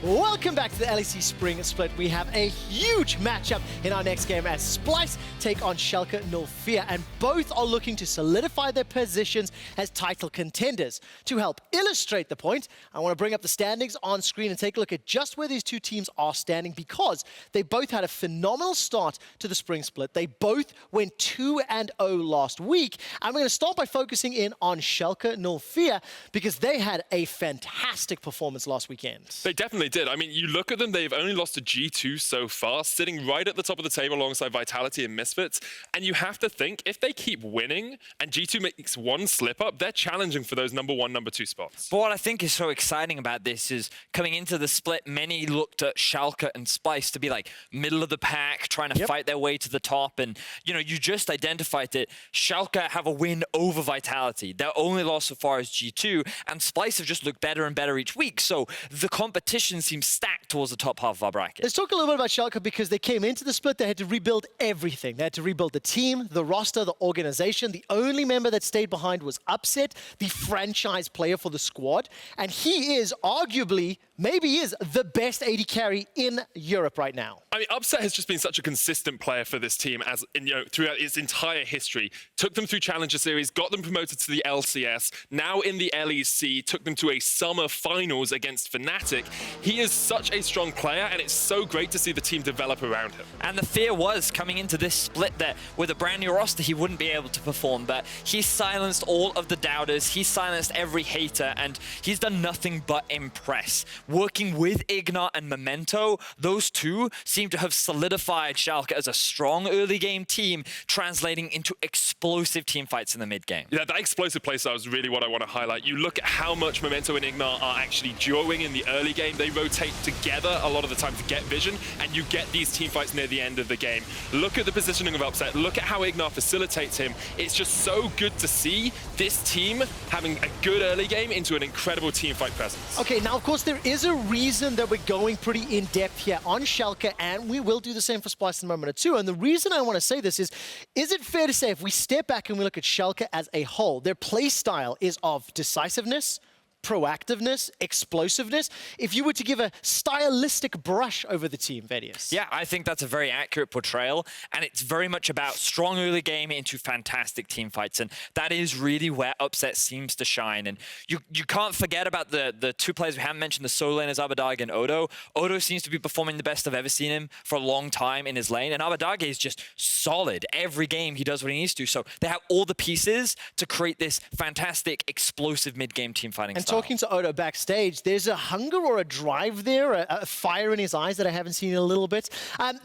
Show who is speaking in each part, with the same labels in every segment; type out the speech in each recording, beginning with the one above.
Speaker 1: Welcome back to the LEC Spring Split. We have a huge matchup in our next game as Splyce take on Schalke 04, and both are looking to solidify their positions as title contenders. To help illustrate the point, I want to bring up the standings on screen and take a look at just where these two teams are standing, because they both had a phenomenal start to the Spring Split. They both went 2-0 last week, and we're going to start by focusing in on Schalke 04 because they had a fantastic performance last weekend.
Speaker 2: They definitely did. I mean, you look at them, they've only lost to G2 so far, sitting right at the top of the table alongside Vitality and Misfits. And you have to think, if they keep winning and G2 makes one slip up, they're challenging for those number 1, number 2 spots.
Speaker 3: But what I think is so exciting about this is coming into the split, many looked at Schalke and Splyce to be like middle of the pack, trying to fight their way to the top. And, you know, you just identified that Schalke have a win over Vitality. Their only loss so far is G2, and Splyce have just looked better and better each week. So the competition seems stacked towards the top half of our bracket.
Speaker 1: Let's talk a little bit about Schalke, because they came into the split, they had to rebuild everything. They had to rebuild the team, the roster, the organization. The only member that stayed behind was Upset, the franchise player for the squad. And he is arguably, maybe he is the best AD carry in Europe right now.
Speaker 2: I mean, Upset has just been such a consistent player for this team as throughout its entire history. Took them through Challenger Series, got them promoted to the LCS, now in the LEC, took them to a summer finals against Fnatic. He is such a strong player, and it's so great to see the team develop around him.
Speaker 3: And the fear was coming into this split that with a brand new roster, he wouldn't be able to perform, but he silenced all of the doubters, he silenced every hater, and he's done nothing but impress. Working with IgNar and Memento, those two seem to have solidified Schalke as a strong early game team, translating into explosive team fights in the mid game.
Speaker 2: Yeah, that explosive playstyle is really what I want to highlight. You look at how much Memento and IgNar are actually duoing in the early game. They rotate together a lot of the time to get vision, and you get these team fights near the end of the game. Look at the positioning of Upset. Look at how IgNar facilitates him. It's just so good to see this team having a good early game into an incredible team fight presence.
Speaker 1: Okay, now of course there is a reason that we're going pretty in-depth here on Schalke, and we will do the same for Splyce in a moment or two. And the reason I want to say this is it fair to say if we step back and we look at Schalke as a whole, their play style is of decisiveness, proactiveness, explosiveness. If you were to give a stylistic brush over the team, Vedius.
Speaker 3: Yeah, I think that's a very accurate portrayal, and it's very much about strong early game into fantastic team fights, and that is really where Upset seems to shine. And you can't forget about the two players we haven't mentioned, the solo laners Abbedagge and Odo. Odo seems to be performing the best I've ever seen him for a long time in his lane, and Abbedagge is just solid. Every game he does what he needs to, so they have all the pieces to create this fantastic, explosive mid-game team fighting style.
Speaker 1: Talking to Odo backstage, there's a hunger or a drive there, a fire in his eyes that I haven't seen in a little bit.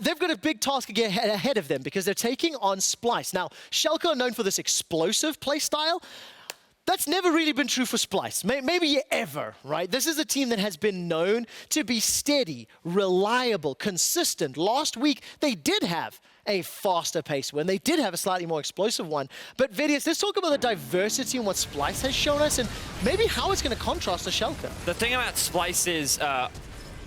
Speaker 1: They've got a big task ahead of them because they're taking on Splyce. Now, Schalke are known for this explosive play style. That's never really been true for Splyce, maybe ever, right? This is a team that has been known to be steady, reliable, consistent. Last week, they did have a faster pace win. They did have a slightly more explosive one. But Vedius, let's talk about the diversity in what Splyce has shown us and maybe how it's going to contrast to Schalke.
Speaker 3: The thing about Splyce is,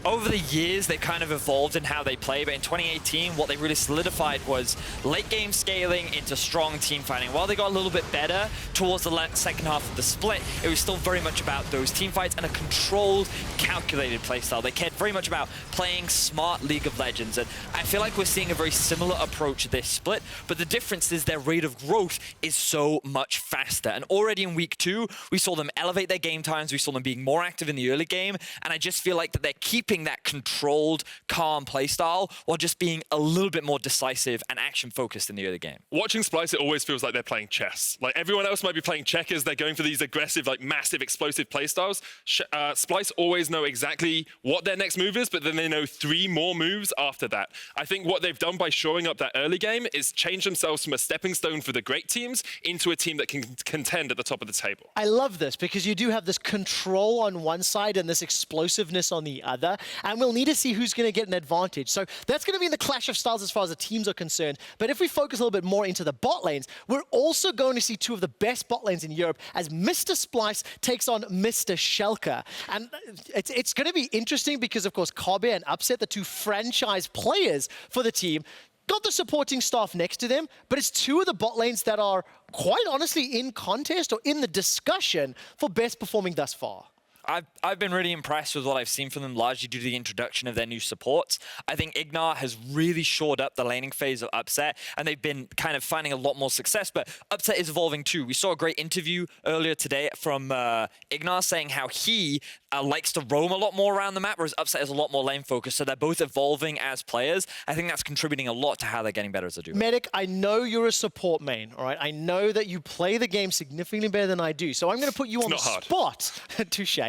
Speaker 3: over the years, they've kind of evolved in how they play, but in 2018, what they really solidified was late game scaling into strong team fighting. While they got a little bit better towards the second half of the split, it was still very much about those team fights and a controlled, calculated playstyle. They cared very much about playing smart League of Legends, and I feel like we're seeing a very similar approach this split, but the difference is their rate of growth is so much faster. And already in week 2, we saw them elevate their game times, we saw them being more active in the early game, and I just feel like that they're keeping that controlled, calm playstyle while just being a little bit more decisive and action-focused in the early game.
Speaker 2: Watching Splyce, it always feels like they're playing chess. Like everyone else might be playing checkers, they're going for these aggressive, like massive, explosive playstyles. Splyce always know exactly what their next move is, but then they know 3 more moves after that. I think what they've done by shoring up that early game is change themselves from a stepping stone for the great teams into a team that can contend at the top of the table.
Speaker 1: I love this because you do have this control on one side and this explosiveness on the other. And we'll need to see who's going to get an advantage. So that's going to be in the clash of styles as far as the teams are concerned. But if we focus a little bit more into the bot lanes, we're also going to see 2 of the best bot lanes in Europe as Mr. Splyce takes on Mr. Schalke. And it's going to be interesting because, of course, Kobbe and Upset, the 2 franchise players for the team, got the supporting staff next to them, but it's 2 of the bot lanes that are quite honestly in contest or in the discussion for best performing thus far.
Speaker 3: I've been really impressed with what I've seen from them, largely due to the introduction of their new supports. I think IgNar has really shored up the laning phase of Upset, and they've been kind of finding a lot more success, but Upset is evolving too. We saw a great interview earlier today from IgNar saying how he likes to roam a lot more around the map, whereas Upset is a lot more lane focused, so they're both evolving as players. I think that's contributing a lot to how they're getting better as a duo.
Speaker 1: Medic, I know you're a support main, all right? I know that you play the game significantly better than I do, so I'm going to put you on the spot. Touche.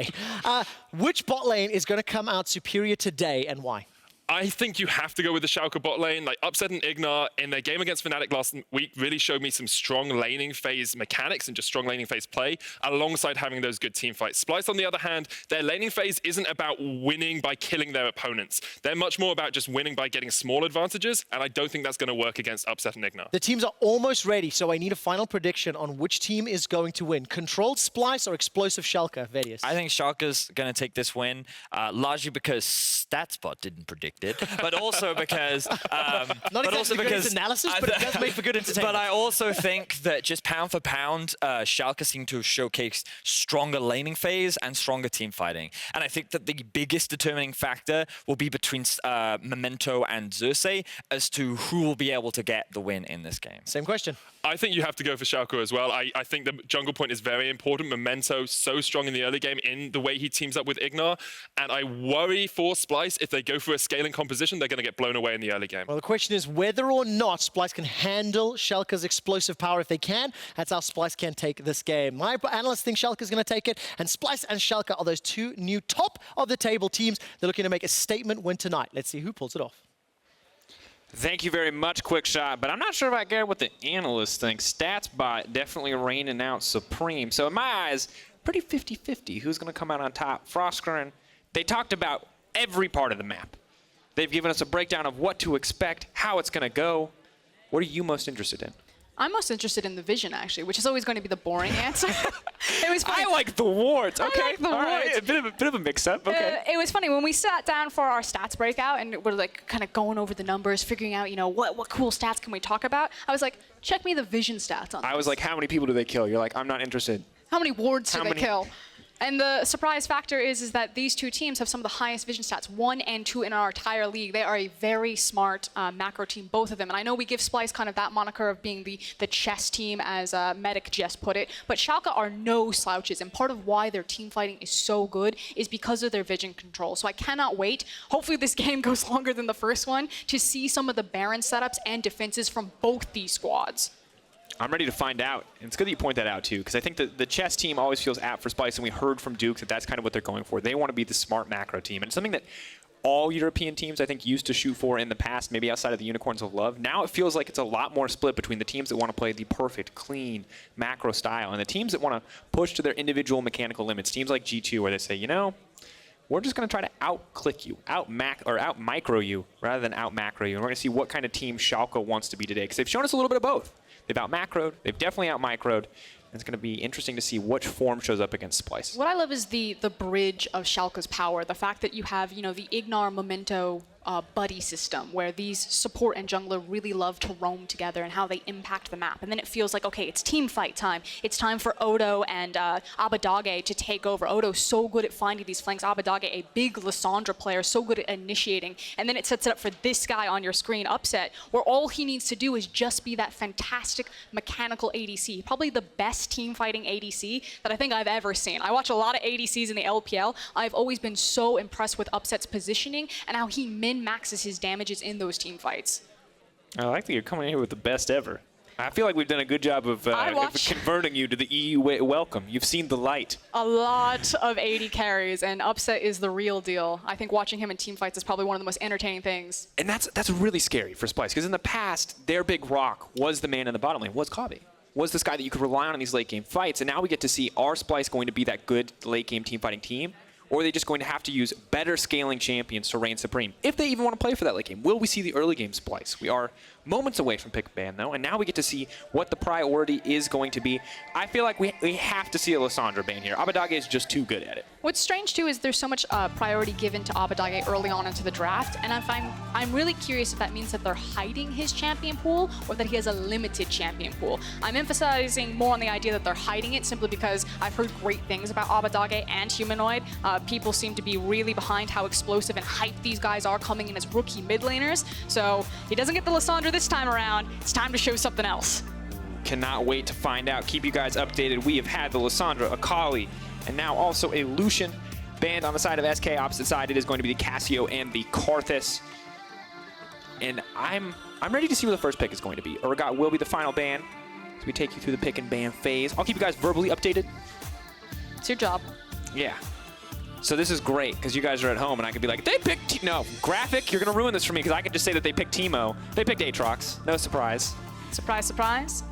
Speaker 1: Which bot lane is going to come out superior today and why?
Speaker 2: I think you have to go with the Schalke bot lane. Like Upset and IgNar in their game against Fnatic last week really showed me some strong laning phase mechanics and just strong laning phase play alongside having those good team fights. Splyce, on the other hand, their laning phase isn't about winning by killing their opponents. They're much more about just winning by getting small advantages, and I don't think that's going to work against Upset and IgNar.
Speaker 1: The teams are almost ready, so I need a final prediction on which team is going to win. Controlled Splyce or explosive Schalke, Vedius?
Speaker 3: I think Schalke's going to take this win, largely because StatsBot didn't predict it, but also because
Speaker 1: not exactly good analysis, but it does make for good entertainment.
Speaker 3: But I also think that just pound for pound, Schalke seem to have showcased stronger laning phase and stronger team fighting. And I think that the biggest determining factor will be between Memento and Xerxe as to who will be able to get the win in this game.
Speaker 1: Same question.
Speaker 2: I think you have to go for Schalke as well. I think the jungle point is very important. Memento so strong in the early game in the way he teams up with IgNar. And I worry for Splyce, if they go for a scaling composition, they're going to get blown away in the early game.
Speaker 1: Well, the question is whether or not Splyce can handle Schalke's explosive power. If they can, that's how Splyce can take this game. My analysts think Schalke is going to take it, and Splyce and Schalke are those two new top-of-the-table teams. They're looking to make a statement win tonight. Let's see who pulls it off.
Speaker 4: Thank you very much, Quickshot, but I'm not sure if I care what the analysts think. StatsBot definitely raining out supreme. So in my eyes, pretty 50-50 who's going to come out on top. Froskurinn, they talked about every part of the map. They've given us a breakdown of what to expect, how it's going to go. What are you most interested in?
Speaker 5: I'm most interested in the vision, actually, which is always going to be the boring answer. It was funny.
Speaker 4: I like the wards. Okay,
Speaker 5: I like the
Speaker 4: all right.
Speaker 5: wards.
Speaker 4: A bit of a mix-up. Okay.
Speaker 5: It was funny when we sat down for our stats breakout and we're like kind of going over the numbers, figuring out, you know, what cool stats can we talk about. I was like, check me the vision stats on this.
Speaker 4: I was like, how many people do they kill? You're like, I'm not interested.
Speaker 5: How many wards do they kill? And the surprise factor is that these two teams have some of the highest vision stats, 1 and 2 in our entire league. They are a very smart macro team, both of them. And I know we give Splyce kind of that moniker of being the chess team, as Medic just put it. But Schalke are no slouches. And part of why their team fighting is so good is because of their vision control. So I cannot wait. Hopefully this game goes longer than the first one to see some of the Baron setups and defenses from both these squads.
Speaker 4: I'm ready to find out. And it's good that you point that out, too, because I think the chess team always feels apt for Splyce, and we heard from Dukes that that's kind of what they're going for. They want to be the smart macro team. And it's something that all European teams, I think, used to shoot for in the past, maybe outside of the Unicorns of Love. Now it feels like it's a lot more split between the teams that want to play the perfect, clean, macro style and the teams that want to push to their individual mechanical limits. Teams like G2 where they say, you know, we're just going to try to out-click you, out-micro you, rather than out-macro you. And we're going to see what kind of team Schalke wants to be today, because they've shown us a little bit of both. They've out-macroed, they've definitely out-microed. It's going to be interesting to see which form shows up against Splyce.
Speaker 5: What I love is the bridge of Schalke's power, the fact that you have, you know, the IgNar Memento buddy system where these support and jungler really love to roam together and how they impact the map. And then it feels like, okay, it's team fight time. It's time for Odo and Abbedagge to take over. Odo's so good at finding these flanks. Abbedagge, a big Lissandra player, so good at initiating. And then it sets it up for this guy on your screen, Upset, where all he needs to do is just be that fantastic mechanical ADC. Probably the best team fighting ADC that I think I've ever seen. I watch a lot of ADCs in the LPL. I've always been so impressed with Upset's positioning and how he min-maxes his damages in those team fights.
Speaker 4: I like that you're coming in here with the best ever. I feel like we've done a good job of converting you to the EU welcome. You've seen the light.
Speaker 5: A lot of AD carries, and Upset is the real deal. I think watching him in team fights is probably one of the most entertaining things.
Speaker 4: And that's really scary for Splyce, because in the past, their big rock was the man in the bottom lane, was Kobbe. Was this guy that you could rely on in these late game fights. And now we get to see, are Splyce going to be that good late game team fighting team? Or are they just going to have to use better scaling champions to reign supreme? If they even want to play for that late game, will we see the early game Splyce? We are moments away from pick ban, though, and now we get to see what the priority is going to be. I feel like we have to see a Lissandra ban here. Abbedagge is just too good at it.
Speaker 5: What's strange, too, is there's so much priority given to Abbedagge early on into the draft, and I'm really curious if that means that they're hiding his champion pool or that he has a limited champion pool. I'm emphasizing more on the idea that they're hiding it simply because I've heard great things about Abbedagge and Humanoid. People seem to be really behind how explosive and hyped these guys are coming in as rookie mid laners, so he doesn't get the Lissandra this time around. It's time to show something else.
Speaker 4: Cannot wait to find out. Keep you guys updated. We have had the Lissandra, Akali, and now also a Lucian banned on the side of SK. Opposite side, it is going to be the Cassio and the Karthus. And I'm ready to see what the first pick is going to be. Urgot will be the final ban as we take you through the pick and ban phase. I'll keep you guys verbally updated.
Speaker 5: It's your job.
Speaker 4: Yeah. So this is great because you guys are at home and I could be like, they picked no, Graphic, you're going to ruin this for me because I could just say that they picked Teemo. They picked Aatrox. No surprise.
Speaker 5: Surprise, surprise.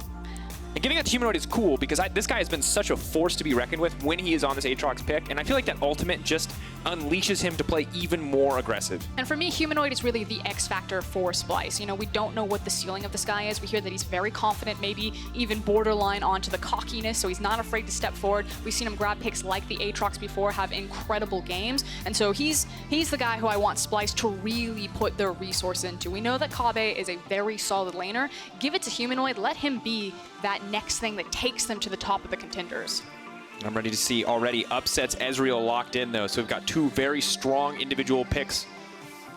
Speaker 4: And giving it to Humanoid is cool because this guy has been such a force to be reckoned with when he is on this Aatrox pick, and I feel like that ultimate just unleashes him to play even more aggressive.
Speaker 5: And for me, Humanoid is really the X factor for Splyce. You know, we don't know what the ceiling of this guy is. We hear that he's very confident, maybe even borderline onto the cockiness, so he's not afraid to step forward. We've seen him grab picks like the Aatrox before, have incredible games, and so he's the guy who I want Splyce to really put their resource into. We know that Kobbe is a very solid laner. Give it to Humanoid, let him be that next thing that takes them to the top of the contenders.
Speaker 4: I'm ready to see already upsets. Ezreal locked in, though, so we've got two very strong individual picks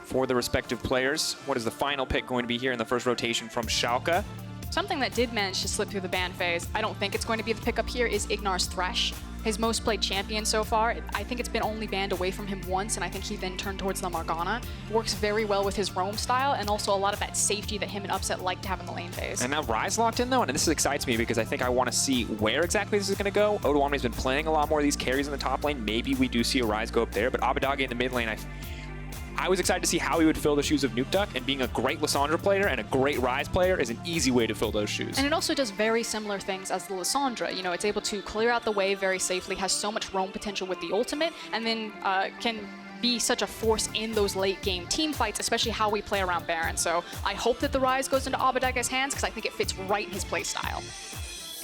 Speaker 4: for the respective players. What is the final pick going to be here in the first rotation from Schalke?
Speaker 5: Something that did manage to slip through the ban phase, I don't think it's going to be the pickup here, is IgNar's Thresh. His most played champion so far. I think it's been only banned away from him once, and I think he then turned towards the Morgana. Works very well with his roam style, and also a lot of that safety that him and Upset like to have in the lane phase.
Speaker 4: And now Ryze locked in, though, and this excites me because I think I want to see where exactly this is going to go. Odoamne's been playing a lot more of these carries in the top lane. Maybe we do see a Ryze go up there, but Abbedagge in the mid lane, I was excited to see how he would fill the shoes of Nukeduck, and being a great Lissandra player and a great Ryze player is an easy way to fill those shoes.
Speaker 5: And it also does very similar things as the Lissandra. You know, it's able to clear out the wave very safely, has so much roam potential with the ultimate, and then can be such a force in those late game team fights, especially how we play around Baron. So I hope that the Ryze goes into Abbedagge's hands because I think it fits right in his play style.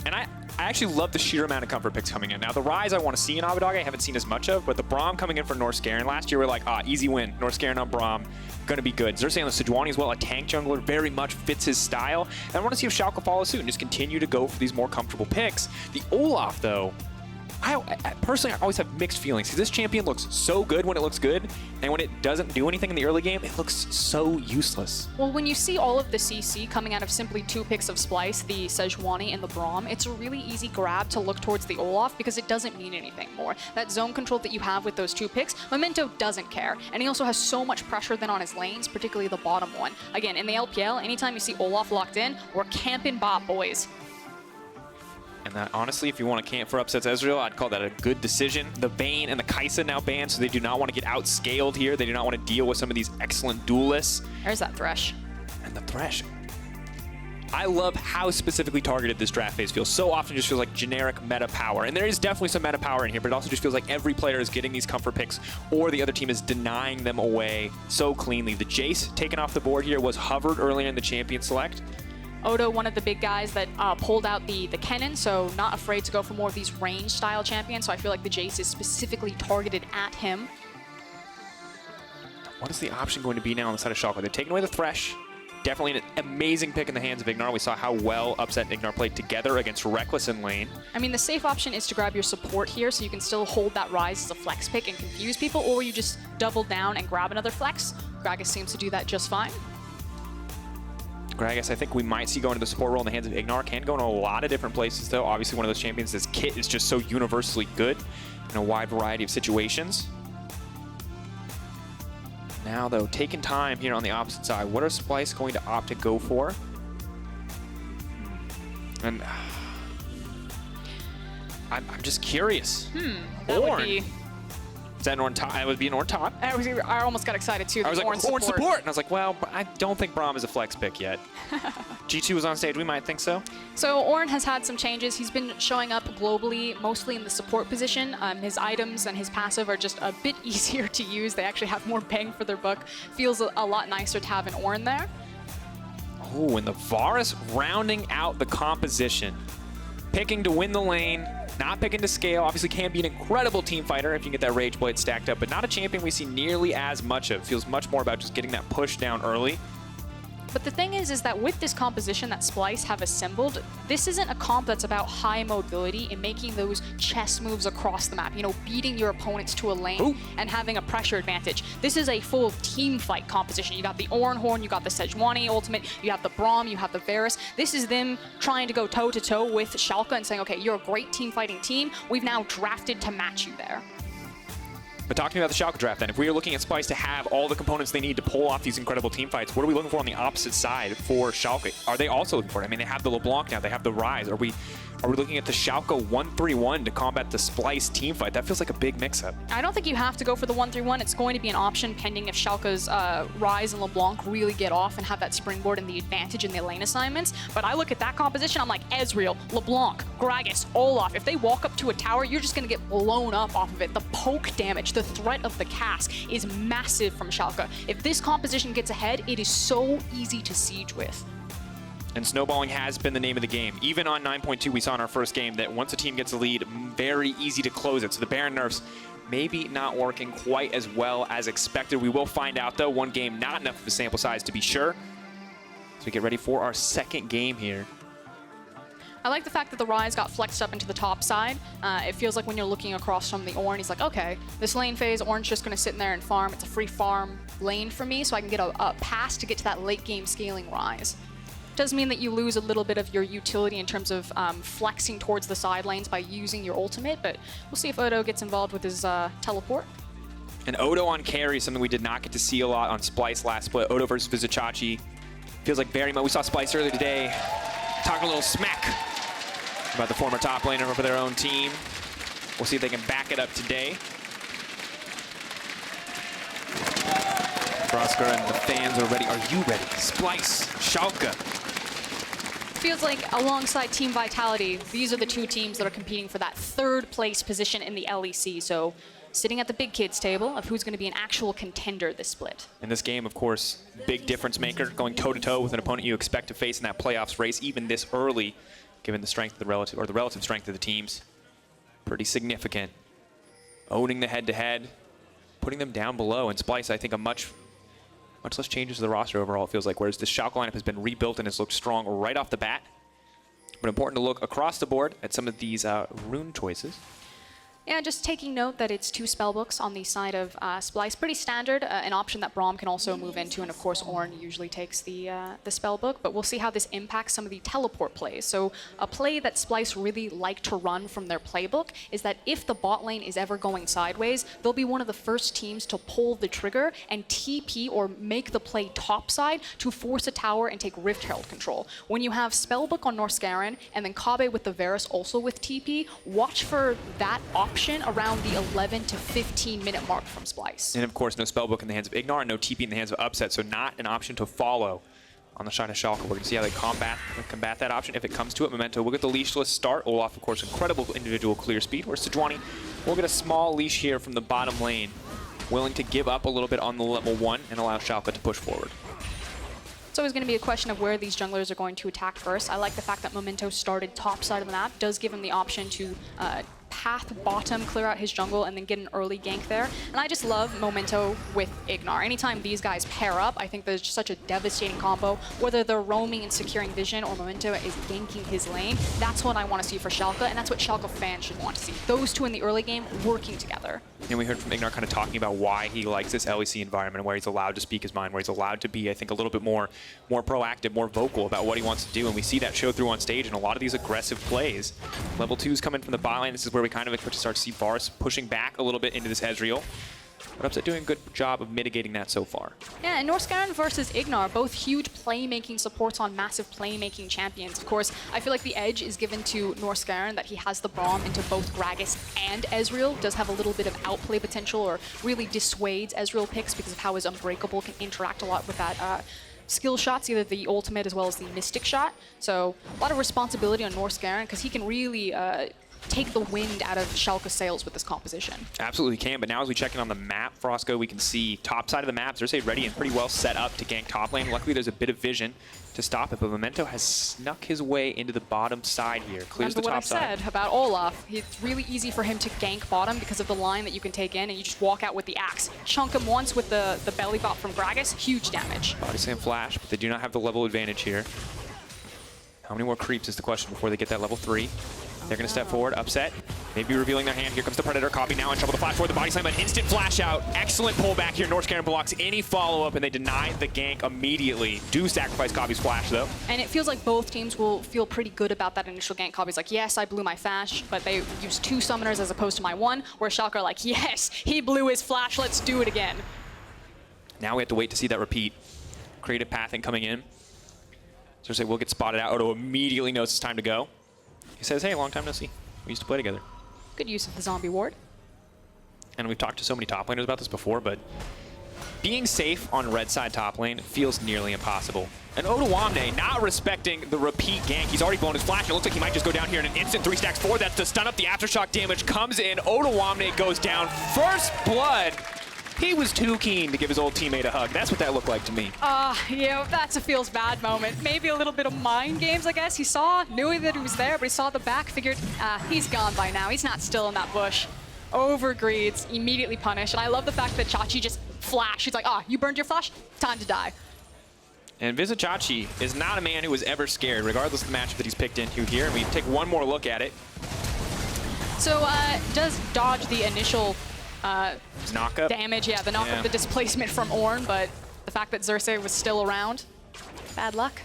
Speaker 4: And I actually love the sheer amount of comfort picks coming in. Now, the Ryze I want to see in Abbedagge, I haven't seen as much of, but the Braum coming in for Norskeren. Last year, we're like, easy win. Norskeren on Braum, going to be good. Xerxe on the Sejuani as well, a tank jungler, very much fits his style. And I want to see if Schalke follows suit and just continue to go for these more comfortable picks. The Olaf, though, I personally, I always have mixed feelings because this champion looks so good when it looks good, and when it doesn't do anything in the early game, it looks so useless.
Speaker 5: Well, when you see all of the CC coming out of simply two picks of Splyce, the Sejuani and the Braum, it's a really easy grab to look towards the Olaf because it doesn't mean anything more. That zone control that you have with those two picks, Memento doesn't care, and he also has so much pressure then on his lanes, particularly the bottom one. Again, in the LPL, anytime you see Olaf locked in, we're camping bot, boys.
Speaker 4: And that, honestly, if you want to camp for upsets Ezreal, I'd call that a good decision. The Vayne and the Kai'Sa now banned, so they do not want to get outscaled here. They do not want to deal with some of these excellent duelists.
Speaker 5: There's that Thresh.
Speaker 4: And the Thresh. I love how specifically targeted this draft phase feels. So often it just feels like generic meta power. And there is definitely some meta power in here, but it also just feels like every player is getting these comfort picks or the other team is denying them away so cleanly. The Jace taken off the board here was hovered earlier in the champion select.
Speaker 5: Odo, one of the big guys that pulled out the cannon, so not afraid to go for more of these range style champions, so I feel like the Jace is specifically targeted at him.
Speaker 4: What is the option going to be now on the side of Schalke? They've taken away the Thresh. Definitely an amazing pick in the hands of IgNar. We saw how well Upset and IgNar played together against Reckless in lane.
Speaker 5: I mean, the safe option is to grab your support here, so you can still hold that Ryze as a flex pick and confuse people, or you just double down and grab another flex. Gragas seems to do that just fine.
Speaker 4: Gragas, I think we might see go into the support role in the hands of IgNar. Can go in a lot of different places, though. Obviously, one of those champions, this kit is just so universally good in a wide variety of situations. Now, though, taking time here on the opposite side. What are Splyce going to opt to go for? And I'm just curious.
Speaker 5: That
Speaker 4: Ornn.
Speaker 5: would be...
Speaker 4: Is that an Ornn top? It would be an Ornn top.
Speaker 5: I almost got excited too.
Speaker 4: I was like,
Speaker 5: Ornn
Speaker 4: support! And I was like, well, but I don't think Braum is a flex pick yet. G2 was on stage, we might think so.
Speaker 5: So Ornn has had some changes. He's been showing up globally, mostly in the support position. His items and his passive are just a bit easier to use. They actually have more bang for their buck. Feels a lot nicer to have an Ornn there.
Speaker 4: Ooh, and the Varus rounding out the composition. Picking to win the lane, not picking to scale. Obviously can be an incredible team fighter if you can get that Rage Blade stacked up, but not a champion we see nearly as much of. Feels much more about just getting that push down early.
Speaker 5: But the thing is that with this composition that Splyce have assembled, this isn't a comp that's about high mobility and making those chess moves across the map, you know, beating your opponents to a lane and having a pressure advantage. This is a full team fight composition. You got the Ornn, you got the Sejuani ultimate, you have the Braum, you have the Varus. This is them trying to go toe-to-toe with Schalke and saying, okay, you're a great team fighting team. We've now drafted to match you there.
Speaker 4: But talking about the Schalke draft then, if we are looking at Splyce to have all the components they need to pull off these incredible team fights, what are we looking for on the opposite side for Schalke? Are they also looking for it? I mean, they have the Leblanc now, they have the Ryze. Are we looking at the Schalke 1-3-1 to combat the Splyce team fight? That feels like a big mix-up.
Speaker 5: I don't think you have to go for the 1-3-1. It's going to be an option pending if Schalke's Ryze and LeBlanc really get off and have that springboard and the advantage in the lane assignments. But I look at that composition, I'm like, Ezreal, LeBlanc, Gragas, Olaf. If they walk up to a tower, you're just going to get blown up off of it. The poke damage, the threat of the cask is massive from Schalke. If this composition gets ahead, it is so easy to siege with.
Speaker 4: And snowballing has been the name of the game. Even on 9.2, we saw in our first game that once a team gets a lead, very easy to close it. So the Baron nerfs maybe not working quite as well as expected. We will find out, though. One game, not enough of a sample size to be sure. So we get ready for our second game here.
Speaker 5: I like the fact that the Ryze got flexed up into the top side. It feels like when you're looking across from the Ornn, he's like, okay, this lane phase, Ornn's just going to sit in there and farm. It's a free farm lane for me, so I can get a pass to get to that late game scaling Ryze. Does mean that you lose a little bit of your utility in terms of flexing towards the side lanes by using your ultimate, but we'll see if Odo gets involved with his teleport.
Speaker 4: And Odo on carry is something we did not get to see a lot on Splyce last split. Odo versus Vizicsacsi feels like very much. We saw Splyce earlier today talking a little smack about the former top laner for their own team. We'll see if they can back it up today. Froskurinn, the fans are ready. Are you ready? Splyce, Schalke.
Speaker 5: Feels like alongside Team Vitality, these are the two teams that are competing for that third place position in the LEC. So sitting at the big kids table of who's going to be an actual contender this split.
Speaker 4: In this game, of course, big difference maker, going toe-to-toe with an opponent you expect to face in that playoffs race, even this early, given the strength of the relative strength of the teams. Pretty significant. Owning the head-to-head, putting them down below. And Splyce, I think, a much less changes to the roster overall, it feels like, whereas this Schalke lineup has been rebuilt and has looked strong right off the bat. But important to look across the board at some of these rune choices.
Speaker 5: Yeah, just taking note that it's 2 spellbooks on the side of Splyce. Pretty standard, an option that Braum can also move into, and of course Ornn usually takes the spellbook, but we'll see how this impacts some of the teleport plays. So a play that Splyce really like to run from their playbook is that if the bot lane is ever going sideways, they'll be one of the first teams to pull the trigger and TP or make the play topside to force a tower and take Rift Herald control. When you have spellbook on Norskeren and then Kobbe with the Varus also with TP, watch for that option around the 11 to 15 minute mark from Splyce.
Speaker 4: And of course, no spellbook in the hands of IgNar and no TP in the hands of Upset, so not an option to follow on the side of Schalke. We're going to see how they combat that option if it comes to it. Memento will get the leashless start. Olaf, of course, incredible individual clear speed, whereas Sejuani will get a small leash here from the bottom lane, willing to give up a little bit on the level 1 and allow Schalke to push forward.
Speaker 5: It's always going to be a question of where these junglers are going to attack first. I like the fact that Memento started top side of the map, does give him the option to path bottom, clear out his jungle, and then get an early gank there. And I just love Memento with IgNar. Anytime these guys pair up, I think there's just such a devastating combo. Whether they're roaming and securing vision or Memento is ganking his lane, that's what I want to see for Schalke, and that's what Schalke fans should want to see. Those two in the early game working together.
Speaker 4: And we heard from IgNar kind of talking about why he likes this LEC environment, where he's allowed to speak his mind, where he's allowed to be, I think, a little bit more proactive, more vocal about what he wants to do. And we see that show through on stage in a lot of these aggressive plays. Level 2's coming from the bot lane. This is where we kind of expect to start to see Varus pushing back a little bit into this Ezreal. But Upset doing a good job of mitigating that so far.
Speaker 5: Yeah, and Norskeren versus IgNar, both huge playmaking supports on massive playmaking champions. Of course, I feel like the edge is given to Norskeren, that he has the Braum into both Gragas and Ezreal. Does have a little bit of outplay potential, or really dissuades Ezreal picks because of how his Unbreakable can interact a lot with that skill shots, either the ultimate as well as the Mystic shot. So a lot of responsibility on Norskeren because he can really take the wind out of Schalke's sails with this composition.
Speaker 4: Absolutely can, but now as we check in on the map, Frosco, we can see top side of the map, Xerxe ready and pretty well set up to gank top lane. Luckily, there's a bit of vision to stop it, but Memento has snuck his way into the bottom side here. Clears the top side.
Speaker 5: Remember what I said about Olaf. It's really easy for him to gank bottom because of the line that you can take in, and you just walk out with the axe. Chunk him once with the belly bop from Gragas, huge damage.
Speaker 4: Body slam flash, but they do not have the level advantage here. How many more creeps is the question before they get that level 3? They're going to step forward, upset, maybe revealing their hand. Here comes the Predator, Kobbe now in trouble. The flash forward, the body slam, an instant flash out. Excellent pullback here. Norskeren blocks any follow-up, and they deny the gank immediately. Do sacrifice Kobbe's flash, though.
Speaker 5: And it feels like both teams will feel pretty good about that initial gank. Kobbe's like, yes, I blew my flash, but they used 2 summoners as opposed to my 1, where Schalke are like, yes, he blew his flash, let's do it again.
Speaker 4: Now we have to wait to see that repeat. Creative pathing coming in. Xerxe will get spotted out. Odo immediately knows it's time to go. He says, hey, long time no see. We used to play together.
Speaker 5: Good use of the zombie ward.
Speaker 4: And we've talked to so many top laners about this before, but being safe on red side top lane feels nearly impossible. And Odoamne not respecting the repeat gank. He's already blown his flash. It looks like he might just go down here in an instant 3 stacks forward. That's to stun up. The aftershock damage comes in. Odoamne goes down. First blood. He was too keen to give his old teammate a hug. That's what that looked like to me.
Speaker 5: Yeah, that's a feels bad moment. Maybe a little bit of mind games, I guess. He knew that he was there, but he saw the back, figured, he's gone by now. He's not still in that bush. Overgreeds, immediately punished. And I love the fact that Chachi just flashed. He's like, you burned your flash? Time to die.
Speaker 4: And Vizicsacsi is not a man who was ever scared, regardless of the matchup that he's picked into here. And we take one more look at it.
Speaker 5: So, does dodge the initial
Speaker 4: knock-up
Speaker 5: damage, the knock-up, the displacement from Ornn, but the fact that Xerxe was still around, bad luck.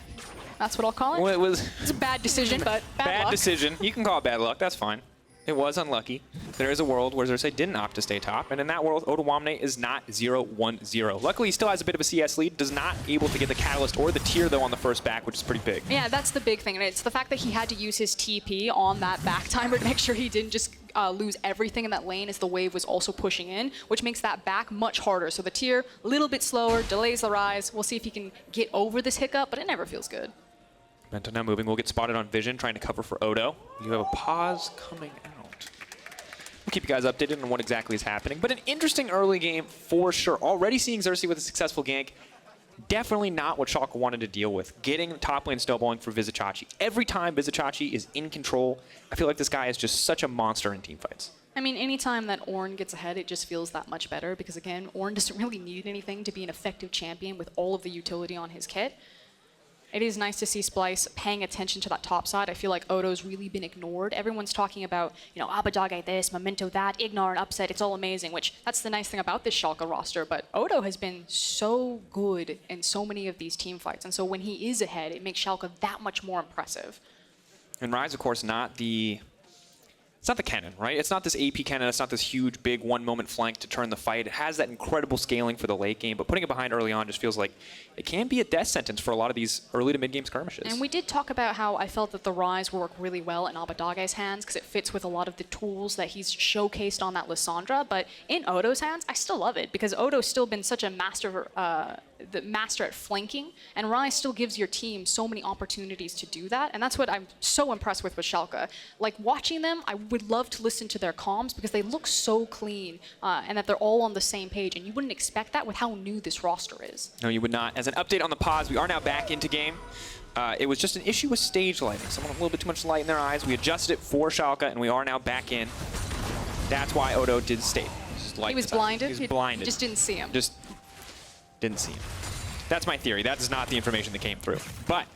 Speaker 5: That's what I'll call it.
Speaker 4: Well,
Speaker 5: it's a bad decision, but bad luck.
Speaker 4: decision. You can call it bad luck. That's fine. It was unlucky. There is a world where Xerxe didn't opt to stay top, and in that world, Odoamne is not 0-1-0. Luckily, he still has a bit of a CS lead, does not able to get the Catalyst or the tier, though, on the first back, which is pretty big.
Speaker 5: Yeah, that's the big thing, and it's the fact that he had to use his TP on that back timer to make sure he didn't just lose everything in that lane as the wave was also pushing in, which makes that back much harder. So the tier, a little bit slower, delays the Ryze. We'll see if he can get over this hiccup, but it never feels good.
Speaker 4: Memento now moving. We'll get spotted on Vision, trying to cover for Odo. You have a pause coming out. We'll keep you guys updated on what exactly is happening. But an interesting early game for sure. Already seeing Xerxe with a successful gank. Definitely not what Schalke wanted to deal with. Getting top lane snowballing for Vizicsacsi. Every time Vizicsacsi is in control, I feel like this guy is just such a monster in team fights.
Speaker 5: I mean, anytime that Ornn gets ahead, it just feels that much better because, again, Ornn doesn't really need anything to be an effective champion with all of the utility on his kit. It is nice to see Splyce paying attention to that top side. I feel like Odo's really been ignored. Everyone's talking about, Abbedagge this, Memento that, IgNar and upset, it's all amazing, which that's the nice thing about this Schalke roster. But Odo has been so good in so many of these team fights. And so when he is ahead, it makes Schalke that much more impressive.
Speaker 4: And Ryze, of course, it's not the cannon, right? It's not this AP cannon. It's not this huge, big one-moment flank to turn the fight. It has that incredible scaling for the late game, but putting it behind early on just feels like it can be a death sentence for a lot of these early to mid-game skirmishes.
Speaker 5: And we did talk about how I felt that the Ryze will work really well in Abbedagge's hands because it fits with a lot of the tools that he's showcased on that Lissandra, but in Odo's hands, I still love it because Odo's still been such a master at flanking, and Ryze still gives your team so many opportunities to do that, and that's what I'm so impressed with Schalke. Like, watching them, I would love to listen to their comms because they look so clean and that they're all on the same page, and you wouldn't expect that with how new this roster is.
Speaker 4: No, you would not. As an update on the pause, we are now back into game. It was just an issue with stage lighting. Someone with a little bit too much light in their eyes. We adjusted it for Schalke, and we are now back in. That's why Odo did stay.
Speaker 5: He was blinded?
Speaker 4: He was blinded.
Speaker 5: Just didn't see him.
Speaker 4: Just didn't see him. That's my theory. That is not the information that came through. But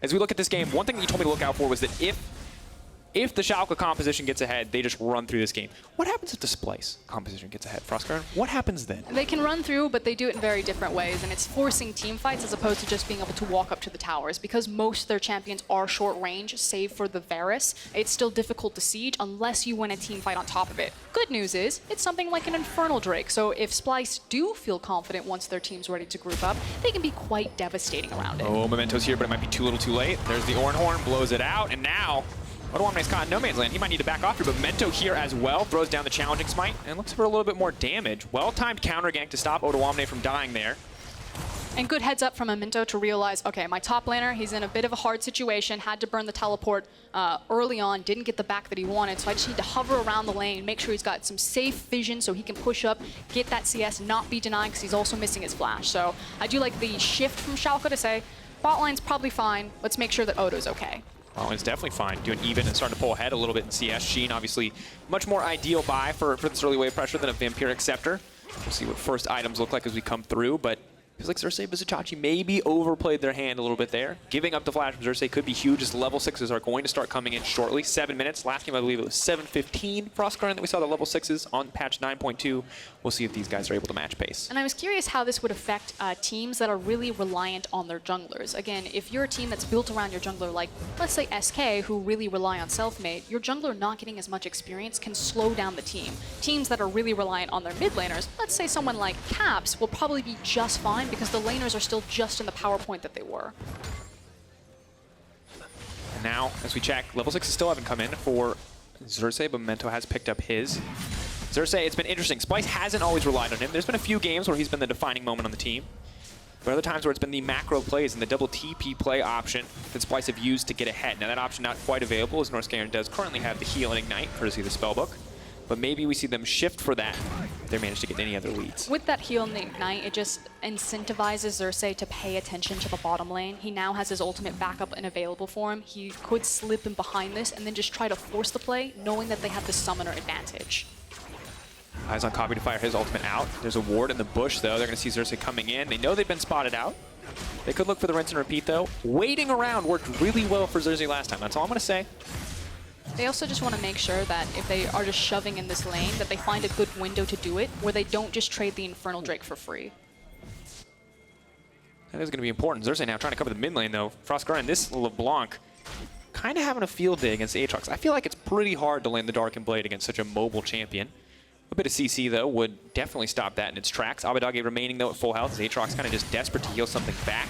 Speaker 4: as we look at this game, one thing that you told me to look out for was that if the Schalke composition gets ahead, they just run through this game. What happens if the Splyce composition gets ahead, Froskurinn? What happens then?
Speaker 5: They can run through, but they do it in very different ways, and it's forcing team fights as opposed to just being able to walk up to the towers. Because most of their champions are short range, save for the Varus, it's still difficult to siege unless you win a team fight on top of it. Good news is, it's something like an Infernal Drake, so if Splyce do feel confident once their team's ready to group up, they can be quite devastating around it.
Speaker 4: Oh, Memento's here, but it might be too little too late. There's the Ornn horn, blows it out, and now Odoamne's caught in no man's land. He might need to back off here, but Memento here as well throws down the challenging smite and looks for a little bit more damage. Well-timed counter gank to stop Odoamne from dying there.
Speaker 5: And good heads up from Memento to realize, okay, my top laner, he's in a bit of a hard situation, had to burn the teleport early on, didn't get the back that he wanted, so I just need to hover around the lane, make sure he's got some safe vision so he can push up, get that CS, not be denied because he's also missing his flash. So I do like the shift from Schalke to say, bot line's probably fine, let's make sure that Odo's okay.
Speaker 4: Well, it's definitely fine. Doing even and starting to pull ahead a little bit in CS. Sheen, obviously, much more ideal buy for this early wave pressure than a Vampiric Scepter. We'll see what first items look like as we come through, but feels like Xerxe and Vizicsacsi maybe overplayed their hand a little bit there. Giving up the flash from Xerxe could be huge as level 6s are going to start coming in shortly. 7 minutes. Last game, I believe it was 7:15. Froskurinn that we saw the level 6s on patch 9.2. We'll see if these guys are able to match pace.
Speaker 5: And I was curious how this would affect teams that are really reliant on their junglers. Again, if you're a team that's built around your jungler, like let's say SK, who really rely on self-made, your jungler not getting as much experience can slow down the team. Teams that are really reliant on their mid laners, let's say someone like Caps, will probably be just fine because the laners are still just in the power point that they were.
Speaker 4: And now, as we check, level 6s still haven't come in for Xerxe, but Memento has picked up his. Xerxe, it's been interesting. Splyce hasn't always relied on him. There's been a few games where he's been the defining moment on the team. But other times where it's been the macro plays and the double TP play option that Splyce have used to get ahead. Now that option not quite available as Norskeren does currently have the heal and ignite, courtesy of the spellbook. But maybe we see them shift for that if they manage to get any other leads.
Speaker 5: With that heal and the ignite, it just incentivizes Xerxe to pay attention to the bottom lane. He now has his ultimate backup and available for him. He could slip in behind this and then just try to force the play, knowing that they have the summoner advantage.
Speaker 4: Eyes on Kobbe to fire his ultimate out. There's a ward in the bush, though. They're going to see Xerxe coming in. They know they've been spotted out. They could look for the rinse and repeat, though. Waiting around worked really well for Xerxe last time. That's all I'm going to say.
Speaker 5: They also just want to make sure that if they are just shoving in this lane, that they find a good window to do it, where they don't just trade the Infernal Drake for free.
Speaker 4: That is going to be important. Xerxe now trying to cover the mid lane, though. Froskurinn, this Leblanc, kind of having a field day against Aatrox. I feel like it's pretty hard to land the Darkened Blade against such a mobile champion. A bit of CC, though, would definitely stop that in its tracks. Abbedagge remaining, though, at full health as Aatrox kind of just desperate to heal something back.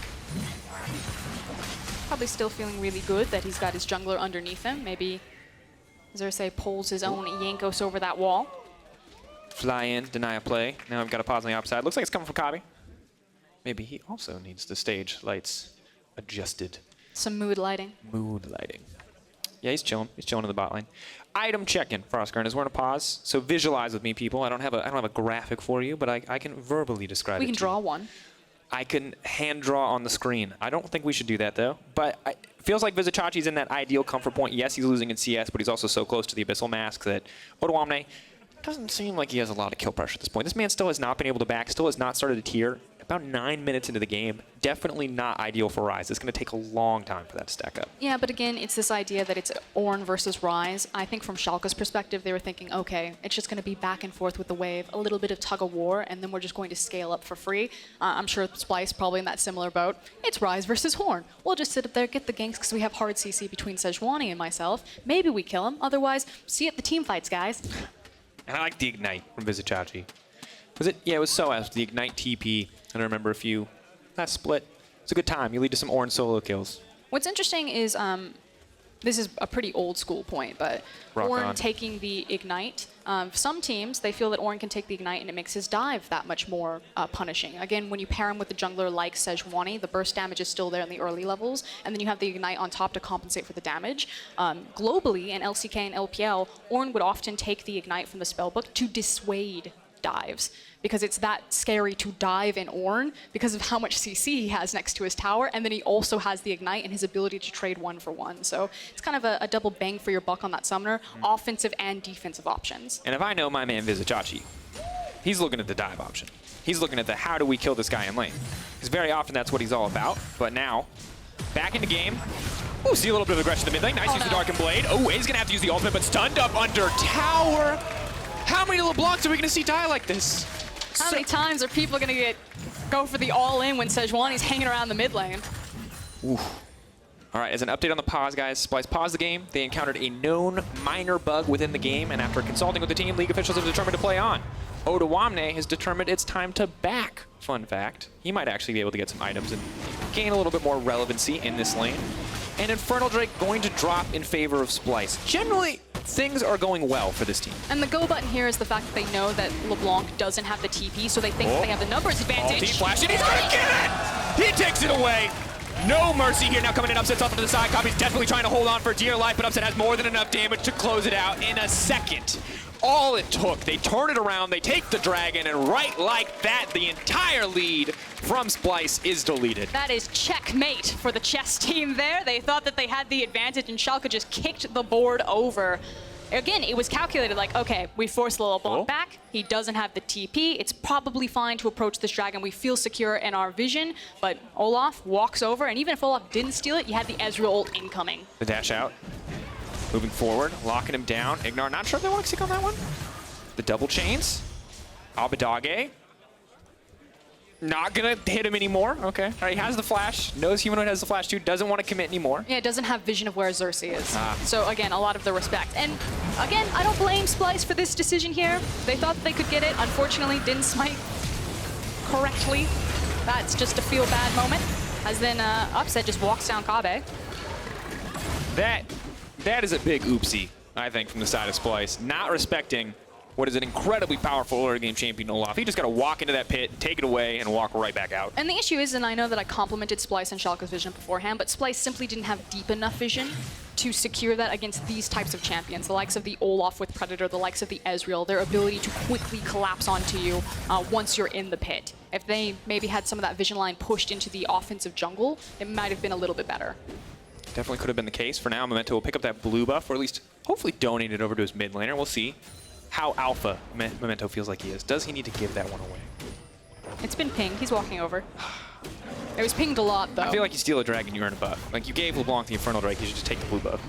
Speaker 5: Probably still feeling really good that he's got his jungler underneath him. Maybe Xerxe pulls his own Yankos over that wall.
Speaker 4: Fly in, deny a play. Now I've got a pause on the opposite. Looks like it's coming from Kobbe. Maybe he also needs the stage lights adjusted.
Speaker 5: Some mood lighting.
Speaker 4: Mood lighting. Yeah, he's chilling. He's chilling in the bot lane. Item check-in, Froskurinn, as we're in a pause. So visualize with me, people. I don't have a graphic for you, but I can verbally describe it.
Speaker 5: We can draw one.
Speaker 4: I can hand draw on the screen. I don't think we should do that, though. But it feels like Vizicacsi's in that ideal comfort point. Yes, he's losing in CS, but he's also so close to the Abyssal Mask that Odoamne doesn't seem like he has a lot of kill pressure at this point. This man still has not been able to back, still has not started a tier. About 9 minutes into the game, definitely not ideal for Ryze. It's going to take a long time for that to stack up.
Speaker 5: Yeah, but again, it's this idea that it's Ornn versus Ryze. I think from Schalke's perspective, they were thinking, okay, it's just going to be back and forth with the wave, a little bit of tug of war, and then we're just going to scale up for free. I'm sure Splyce probably in that similar boat. It's Ryze versus Ornn. We'll just sit up there, get the ganks, because we have hard CC between Sejuani and myself. Maybe we kill him. Otherwise, see you at the team fights, guys.
Speaker 4: And I like the Ignite from Vizicsacsi. Was it? Yeah, it was SOAS, the Ignite TP. I don't remember a few. Last split. It's a good time. You lead to some Ornn solo kills.
Speaker 5: What's interesting is, this is a pretty old school point, but Ornn taking the Ignite. Some teams, they feel that Ornn can take the Ignite and it makes his dive that much more punishing. Again, when you pair him with a jungler like Sejuani, the burst damage is still there in the early levels, and then you have the Ignite on top to compensate for the damage. Globally, in LCK and LPL, Ornn would often take the Ignite from the spellbook to dissuade dives, because it's that scary to dive in Ornn because of how much CC he has next to his tower, and then he also has the Ignite and his ability to trade 1-for-1. So it's kind of a double bang for your buck on that summoner, offensive and defensive options.
Speaker 4: And if I know my man Vizicsacsi, he's looking at the dive option. He's looking at the how do we kill this guy in lane. Because very often that's what he's all about. But now, back in the game. Ooh, see a little bit of aggression in the mid lane. Nice use the Darkened Blade. Oh, he's going to have to use the ultimate, but stunned up under tower. How many LeBlancs are we going to see die like this?
Speaker 5: How many times are people going to go for the all-in when Sejuani's hanging around the mid lane?
Speaker 4: Oof. All right, as an update on the pause, guys, Splyce paused the game. They encountered a known minor bug within the game, and after consulting with the team, league officials have determined to play on. Odoamne has determined it's time to back. Fun fact, he might actually be able to get some items and gain a little bit more relevancy in this lane. And Infernal Drake going to drop in favor of Splyce. Generally, things are going well for this team.
Speaker 5: And the go button here is the fact that they know that Leblanc doesn't have the TP, so they think that they have the numbers advantage.
Speaker 4: Ulti flash, and he's gonna get it! He takes it away. No mercy here now coming in. Upset's off to the side. Kobbe's definitely trying to hold on for dear life, but Upset has more than enough damage to close it out in a second. All it took, they turn it around, they take the dragon, and right like that, the entire lead from Splyce is deleted.
Speaker 5: That is checkmate for the chess team there. They thought that they had the advantage, and Schalke just kicked the board over. Again, it was calculated like, okay, we forced Leblanc back. He doesn't have the TP. It's probably fine to approach this dragon. We feel secure in our vision, but Olaf walks over, and even if Olaf didn't steal it, you had the Ezreal ult incoming.
Speaker 4: The dash out. Moving forward, locking him down. IgNar, not sure if they want to seek on that one. The double chains. Abbedagge. Not gonna hit him anymore. Okay. All right, he has the flash. Knows Humanoid has the flash too. Doesn't want to commit anymore.
Speaker 5: Yeah, it doesn't have vision of where Xerxe is. So again, a lot of the respect. And again, I don't blame Splyce for this decision here. They thought they could get it. Unfortunately, didn't smite correctly. That's just a feel bad moment. As then Upset just walks down Kobbe.
Speaker 4: That is a big oopsie, I think, from the side of Splyce. Not respecting what is an incredibly powerful early game champion Olaf. He just got to walk into that pit, take it away, and walk right back out.
Speaker 5: And the issue is, and I know that I complimented Splyce and Schalke's vision beforehand, but Splyce simply didn't have deep enough vision to secure that against these types of champions, the likes of the Olaf with Predator, the likes of the Ezreal, their ability to quickly collapse onto you once you're in the pit. If they maybe had some of that vision line pushed into the offensive jungle, it might have been a little bit better.
Speaker 4: Definitely could have been the case. For now, Memento will pick up that blue buff, or at least hopefully donate it over to his mid laner. We'll see how alpha Memento feels like he is. Does he need to give that one away?
Speaker 5: It's been pinged. He's walking over. It was pinged a lot, though.
Speaker 4: I feel like you steal a dragon, you earn a buff. Like, you gave LeBlanc the Infernal Drake, you should just take the blue buff.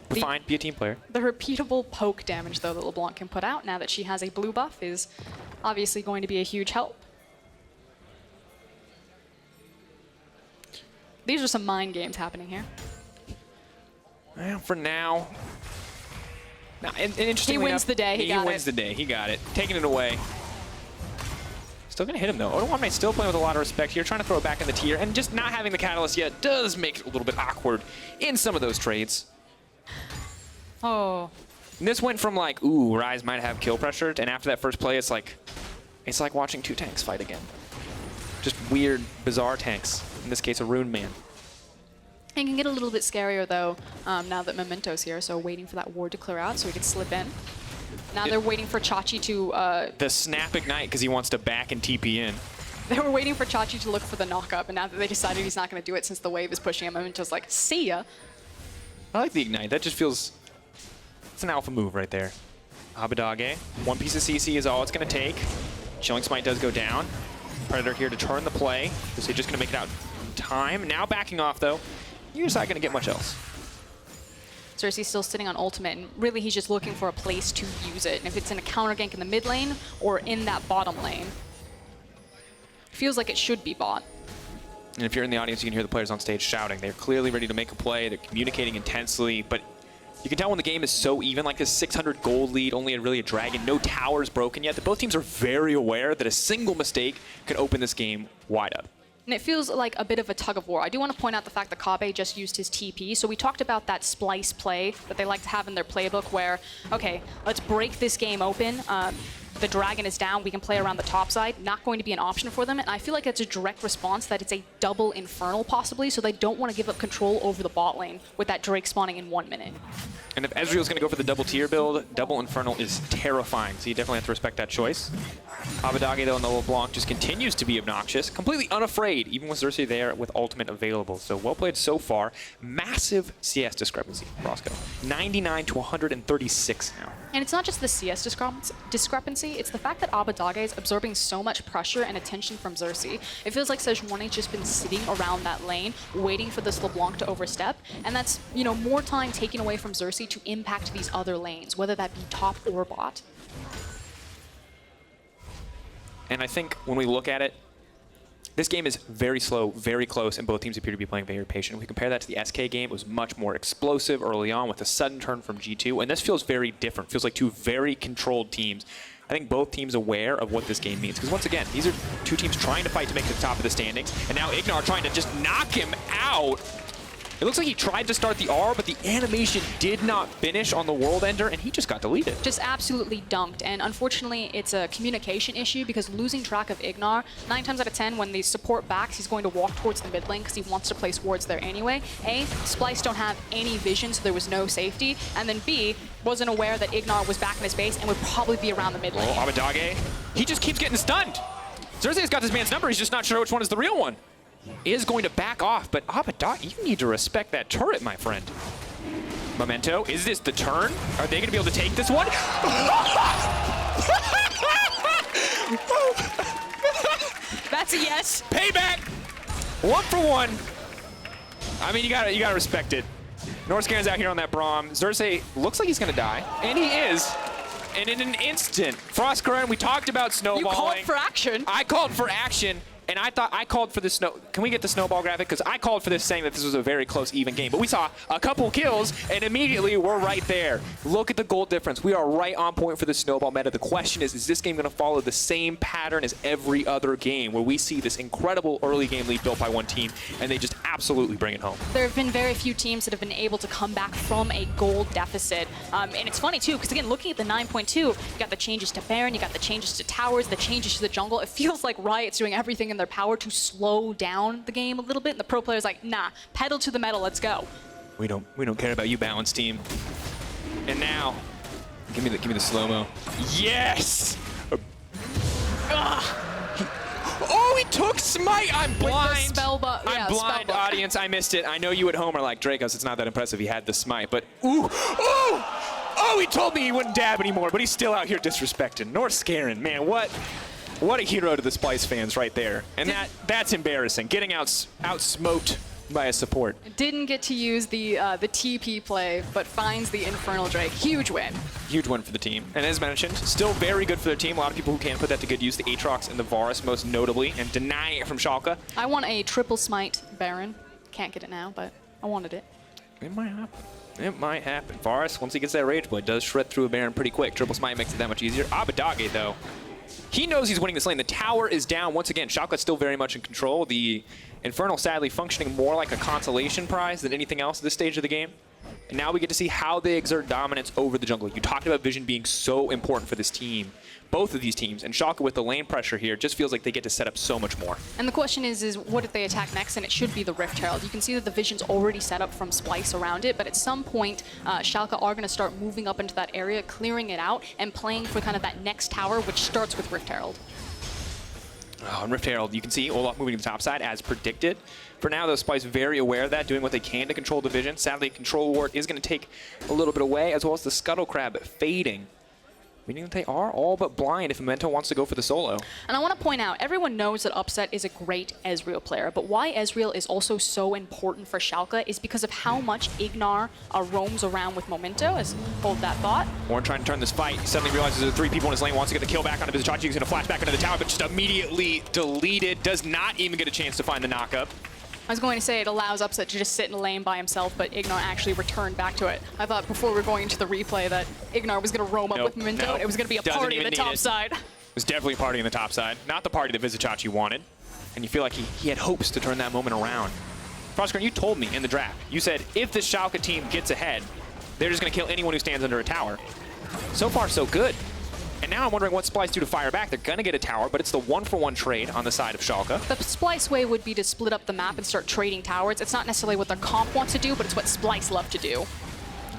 Speaker 4: But fine, be a team player.
Speaker 5: The repeatable poke damage, though, that LeBlanc can put out now that she has a blue buff is obviously going to be a huge help. These are some mind games happening here.
Speaker 4: Well, for now... Now, and interestingly
Speaker 5: he wins
Speaker 4: enough,
Speaker 5: the day. He
Speaker 4: wins the day. He got it. Taking it away. Still going to hit him, though. Odoamne still playing with a lot of respect here, trying to throw it back in the tier, and just not having the catalyst yet does make it a little bit awkward in some of those trades.
Speaker 5: Oh.
Speaker 4: And this went from like, ooh, Ryze might have kill pressure, and after that first play, it's like watching two tanks fight again. Just weird, bizarre tanks. In this case, a Rune Man.
Speaker 5: It can get a little bit scarier, though, now that Memento's here, so waiting for that ward to clear out so he can slip in. Now they're waiting for Chachi to...
Speaker 4: the snap ignite, because he wants to back and TP in.
Speaker 5: They were waiting for Chachi to look for the knock-up, and now that they decided he's not going to do it since the wave is pushing him, Memento's like, see ya.
Speaker 4: I like the ignite. That just feels... It's an alpha move right there. Abbedagge. One piece of CC is all it's going to take. Chilling Smite does go down. Predator here to turn the play. So he's just going to make it out in time. Now backing off, though. You're just not going to get much else.
Speaker 5: Xerxe's still sitting on ultimate, and really he's just looking for a place to use it. And if it's in a counter gank in the mid lane or in that bottom lane, feels like it should be bot.
Speaker 4: And if you're in the audience, you can hear the players on stage shouting. They're clearly ready to make a play. They're communicating intensely, but you can tell when the game is so even, like this 600 gold lead, only really a dragon, no towers broken yet, that both teams are very aware that a single mistake could open this game wide up.
Speaker 5: And it feels like a bit of a tug of war. I do want to point out the fact that Kobbe just used his TP. So we talked about that Splyce play that they like to have in their playbook where, okay, let's break this game open. The dragon is down, we can play around the top side. Not going to be an option for them. And I feel like it's a direct response that it's a double Infernal possibly, so they don't want to give up control over the bot lane with that Drake spawning in 1 minute.
Speaker 4: And if Ezreal's going to go for the double tier build, double Infernal is terrifying, so you definitely have to respect that choice. Abbedagge, though, in the LeBlanc just continues to be obnoxious, completely unafraid, even with Xerxe there with ultimate available. So well played so far. Massive CS discrepancy, Froskurinn. 99 to 136 now.
Speaker 5: And it's not just the CS discrepancy, it's the fact that Abbedagge is absorbing so much pressure and attention from Xerxe. It feels like Sejuani's just been sitting around that lane, waiting for this LeBlanc to overstep, and that's, you know, more time taken away from Xerxe to impact these other lanes, whether that be top or bot.
Speaker 4: And I think when we look at it, this game is very slow, very close, and both teams appear to be playing very patient. If we compare that to the SK game, it was much more explosive early on with a sudden turn from G2, and this feels very different. Feels like two very controlled teams. I think both teams aware of what this game means. Because once again, these are two teams trying to fight to make it to the top of the standings, and now IgNar trying to just knock him out. It looks like he tried to start the R, but the animation did not finish on the World Ender, and he just got deleted.
Speaker 5: Just absolutely dunked, and unfortunately it's a communication issue because losing track of IgNar, 9 times out of 10 when the support backs, he's going to walk towards the mid lane because he wants to place wards there anyway. A, Splyce don't have any vision, so there was no safety, and then B, wasn't aware that IgNar was back in his base and would probably be around the mid lane.
Speaker 4: Oh, Abbedagge, he just keeps getting stunned. Xerxe's got this man's number, he's just not sure which one is the real one. Is going to back off, but Abbedagge, you need to respect that turret, my friend. Memento, is this the turn? Are they going to be able to take this one?
Speaker 5: That's a yes.
Speaker 4: Payback! 1 for 1. I mean, you gotta respect it. Norskaren's out here on that Braum. Xerxe looks like he's going to die, and he is. And in an instant, Froskurinn, we talked about snowballing.
Speaker 5: You called for action.
Speaker 4: I called for action. And I thought I called for the snow. Can we get the snowball graphic? Because I called for this saying that this was a very close, even game. But we saw a couple kills, and immediately we're right there. Look at the gold difference. We are right on point for the snowball meta. The question is this game going to follow the same pattern as every other game, where we see this incredible early game lead built by one team, and they just absolutely bring it home?
Speaker 5: There have been very few teams that have been able to come back from a gold deficit. And it's funny, too, because, again, looking at the 9.2, you got the changes to Baron, you got the changes to towers, the changes to the jungle. It feels like Riot's doing everything in their power to slow down the game a little bit, and the pro player's like, nah, pedal to the metal, let's go.
Speaker 4: We don't care about you, balance team. And now, give me the slow-mo. Yes! Oh, he took smite! I'm blind! I'm blind, audience. I missed it. I know you at home are like, Drakos, it's not that impressive. He had the smite, but ooh! Oh, he told me he wouldn't dab anymore, but he's still out here disrespecting. Norskeren, man, what a hero to the Splyce fans right there. And that's embarrassing. Getting out-smoked by a support.
Speaker 5: Didn't get to use the TP play, but finds the Infernal Drake. Huge win.
Speaker 4: Huge win for the team. And as mentioned, still very good for their team. A lot of people who can put that to good use. The Aatrox and the Varus most notably, and denying it from Schalke.
Speaker 5: I want a triple smite Baron. Can't get it now, but I wanted it.
Speaker 4: It might happen. It might happen. Varus, once he gets that Rage Blade, does shred through a Baron pretty quick. Triple smite makes it that much easier. Abbedagge, though, he knows he's winning this lane. The tower is down once again. Schalke's still very much in control. The Infernal, sadly, functioning more like a consolation prize than anything else at this stage of the game. And now we get to see how they exert dominance over the jungle. You talked about vision being so important for this team, both of these teams, and Schalke with the lane pressure here just feels like they get to set up so much more.
Speaker 5: And the question is what if they attack next? And it should be the Rift Herald. You can see that the vision's already set up from Splyce around it, but at some point, Schalke are going to start moving up into that area, clearing it out, and playing for kind of that next tower, which starts with Rift Herald.
Speaker 4: Oh, and Rift Herald, you can see Olaf moving to the top side as predicted. For now, though, Splyce very aware of that, doing what they can to control the vision. Sadly, Control Ward is going to take a little bit away, as well as the Scuttle Crab fading. Meaning that they are all but blind if Memento wants to go for the solo.
Speaker 5: And I want to point out, everyone knows that Upset is a great Ezreal player, but why Ezreal is also so important for Schalke is because of how much IgNar roams around with Memento, as hold that thought.
Speaker 4: Ornn trying to turn this fight. He suddenly realizes there are 3 people in his lane, wants to get the kill back on Vizicsacsi. He's going to flash back into the tower, but just immediately deleted. Does not even get a chance to find the knockup.
Speaker 5: I was going to say it allows Upset to just sit in a lane by himself, but IgNar actually returned back to it. I thought before we were going into the replay that IgNar was going to roam up with Memento, and it was going to be a party on the top side. It
Speaker 4: was definitely a party on the top side. Not the party that Vizicsacsi wanted. And you feel like he had hopes to turn that moment around. Froskurinn, you told me in the draft, you said if the Schalke team gets ahead, they're just going to kill anyone who stands under a tower. So far, so good. And now I'm wondering what Splyce do to fire back. They're going to get a tower, but it's the 1-for-1 trade on the side of Schalke.
Speaker 5: The Splyce way would be to split up the map and start trading towers. It's not necessarily what their comp wants to do, but it's what Splyce love to do.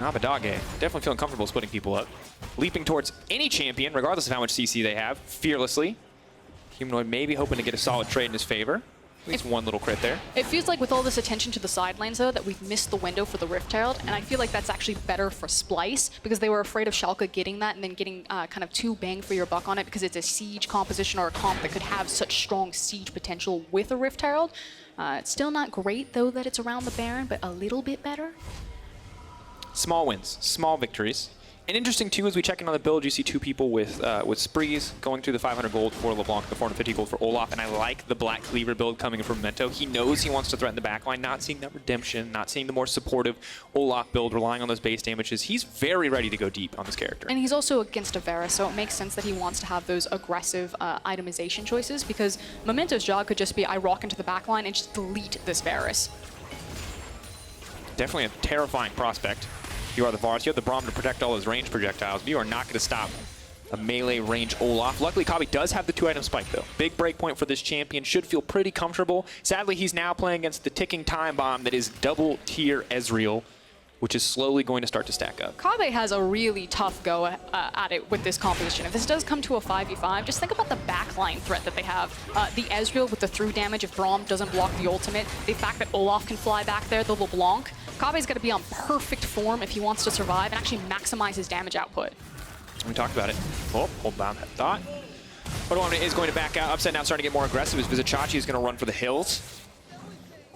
Speaker 4: Abbedagge, definitely feeling comfortable splitting people up. Leaping towards any champion, regardless of how much CC they have, fearlessly. Humanoid maybe hoping to get a solid trade in his favor. At least one little crit there.
Speaker 5: It feels like with all this attention to the side lanes, though, that we've missed the window for the Rift Herald, and I feel like that's actually better for Splyce, because they were afraid of Schalke getting that and then getting kind of too bang for your buck on it, because it's a siege composition or a comp that could have such strong siege potential with a Rift Herald. It's still not great, though, that it's around the Baron, but a little bit better.
Speaker 4: Small wins, small victories. And interesting, too, as we check in on the build, you see 2 people with sprees going through the 500 gold for Leblanc, the 450 gold for Olaf, and I like the Black Cleaver build coming from Memento. He knows he wants to threaten the backline, not seeing that redemption, not seeing the more supportive Olaf build, relying on those base damages. He's very ready to go deep on this character.
Speaker 5: And he's also against a Varus, so it makes sense that he wants to have those aggressive itemization choices, because Memento's job could just be, I rock into the backline and just delete this Varus.
Speaker 4: Definitely a terrifying prospect. You are the Varus. You have the Braum to protect all those range projectiles, but you are not going to stop a melee range Olaf. Luckily, Kobbe does have the 2-item spike, though. Big breakpoint for this champion. Should feel pretty comfortable. Sadly, he's now playing against the ticking time bomb that is double-tier Ezreal, which is slowly going to start to stack up.
Speaker 5: Kobbe has a really tough go at it with this composition. If this does come to a 5v5, just think about the backline threat that they have. The Ezreal with the through damage if Braum doesn't block the ultimate. The fact that Olaf can fly back there, the LeBlanc. Kobbe's got to be on perfect form if he wants to survive and actually maximize his damage output.
Speaker 4: We talked about it. Oh, hold down that thought. Odoamne is going to back out. Upset now starting to get more aggressive as Vizicsacsi is going to run for the hills.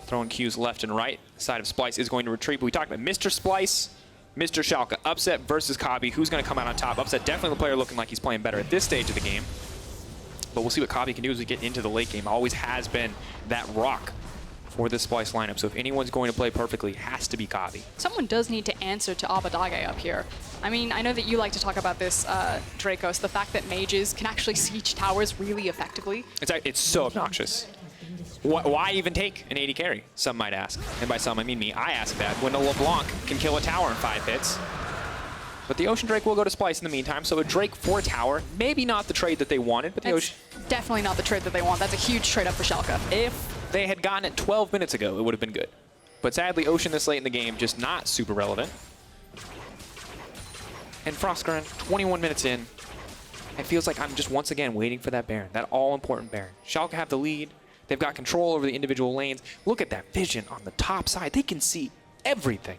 Speaker 4: Throwing Qs left and right. Side of Splyce is going to retreat, but we talked about Mr. Splyce, Mr. Schalke. Upset versus Kobbe. Who's going to come out on top? Upset definitely the player looking like he's playing better at this stage of the game. But we'll see what Kobbe can do as we get into the late game. Always has been that rock for this Splyce lineup. So if anyone's going to play perfectly, it has to be Kobbe.
Speaker 5: Someone does need to answer to Abbedagge up here. I mean, I know that you like to talk about this, Drakos, the fact that mages can actually siege towers really effectively.
Speaker 4: It's so obnoxious. Why even take an AD carry, some might ask. And by some, I mean me. I ask that when a LeBlanc can kill a tower in 5 hits. But the Ocean Drake will go to Splyce in the meantime, so a Drake for a tower, maybe not the trade that they wanted, but the Ocean...
Speaker 5: Definitely not the trade that they want. That's a huge trade up for Schalke.
Speaker 4: If they had gotten it 12 minutes ago, it would have been good. But sadly, Ocean this late in the game, just not super relevant. And Froskurinn, 21 minutes in, it feels like I'm just once again waiting for that Baron, that all-important Baron. Schalke have the lead. They've got control over the individual lanes. Look at that vision on the top side. They can see everything.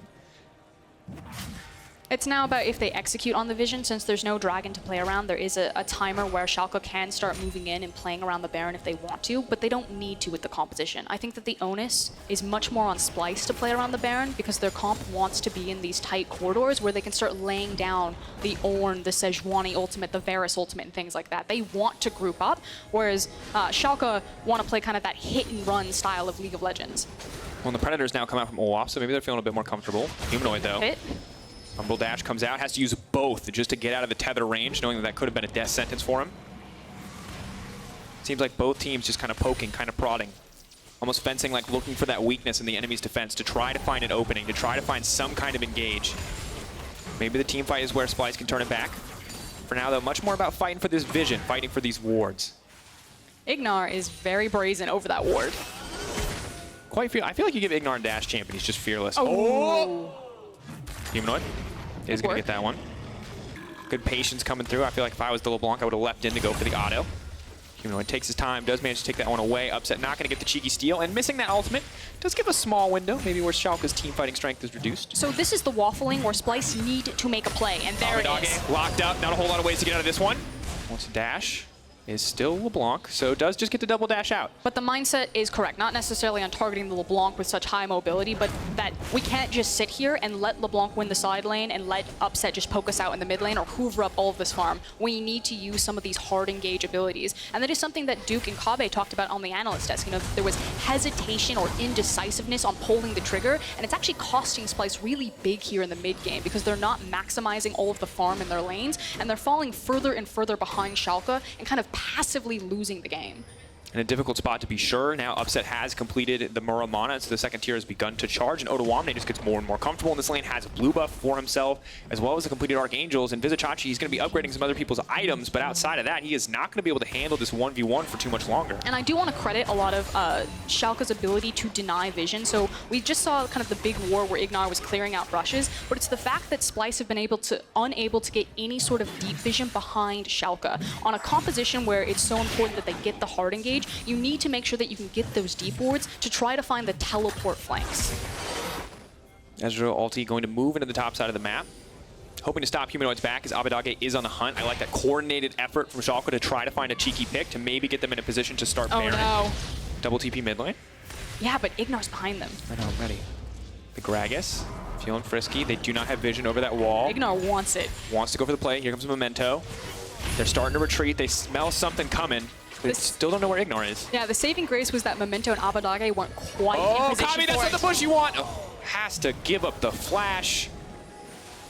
Speaker 5: It's now about if they execute on the vision. Since there's no dragon to play around, there is a timer where Schalke can start moving in and playing around the Baron if they want to, but they don't need to with the composition. I think that the onus is much more on Splyce to play around the Baron because their comp wants to be in these tight corridors where they can start laying down the Ornn, the Sejuani ultimate, the Varus ultimate, and things like that. They want to group up, whereas Schalke want to play kind of that hit-and-run style of League of Legends.
Speaker 4: Well, the Predators now come out from Olaf, so maybe they're feeling a bit more comfortable. Humanoid, though.
Speaker 5: Hit.
Speaker 4: Rumble Dash comes out, has to use both just to get out of the tether range, knowing that that could have been a death sentence for him. Seems like both teams just kind of poking, kind of prodding. Almost fencing, like looking for that weakness in the enemy's defense to try to find an opening, to try to find some kind of engage. Maybe the team fight is where Splyce can turn it back. For now, though, much more about fighting for this vision, fighting for these wards.
Speaker 5: IgNar is very brazen over that ward.
Speaker 4: I feel like you give IgNar a dash champion, he's just fearless.
Speaker 5: Oh!
Speaker 4: Humanoid is going to get that one. Good patience coming through. I feel like if I was the LeBlanc, I would have leapt in to go for the auto. Humanoid takes his time, does manage to take that one away. Upset not going to get the cheeky steal, and missing that ultimate does give a small window, maybe where Schalke's team fighting strength is reduced.
Speaker 5: So this is the waffling where Splyce need to make a play, and there it is.
Speaker 4: Locked up, not a whole lot of ways to get out of this one. Wants to dash. Is still LeBlanc, so does just get to double dash out.
Speaker 5: But the mindset is correct, not necessarily on targeting the LeBlanc with such high mobility, but that we can't just sit here and let LeBlanc win the side lane and let Upset just poke us out in the mid lane or hoover up all of this farm. We need to use some of these hard engage abilities. And that is something that Duke and Kobbe talked about on the analyst desk. You know, there was hesitation or indecisiveness on pulling the trigger, and it's actually costing Splyce really big here in the mid game because they're not maximizing all of the farm in their lanes, and they're falling further and further behind Schalke and kind of passively losing the game.
Speaker 4: In a difficult spot to be sure. Now Upset has completed the Muramana, so the second tier has begun to charge, and Odoamne just gets more and more comfortable in this lane, has a blue buff for himself, as well as the completed Archangels, and Vizicsacsi, he's going to be upgrading some other people's items, but outside of that, he is not going to be able to handle this 1v1 for too much longer.
Speaker 5: And I do want to credit a lot of Schalke's ability to deny vision. So we just saw kind of the big war where IgNar was clearing out rushes, but it's the fact that Splyce have been unable to get any sort of deep vision behind Schalke. On a composition where it's so important that they get the hard engage, you need to make sure that you can get those deep wards to try to find the teleport flanks.
Speaker 4: Ezreal ulti going to move into the top side of the map. Hoping to stop Humanoid's back as Abbedagge is on the hunt. I like that coordinated effort from Schalke to try to find a cheeky pick to maybe get them in a position to start Baron.
Speaker 5: Oh no.
Speaker 4: Double TP mid lane.
Speaker 5: Yeah, but IgNar's behind them.
Speaker 4: I know, I'm ready. The Gragas, feeling frisky. They do not have vision over that wall.
Speaker 5: IgNar wants it.
Speaker 4: Wants to go for the play. Here comes Memento. They're starting to retreat. They smell something coming. They still don't know where IgNar is.
Speaker 5: Yeah, the saving grace was that Memento and Abbedagge weren't quite in position
Speaker 4: Kobbe, that's
Speaker 5: for
Speaker 4: not
Speaker 5: it.
Speaker 4: the push you want. Oh, has to give up the flash.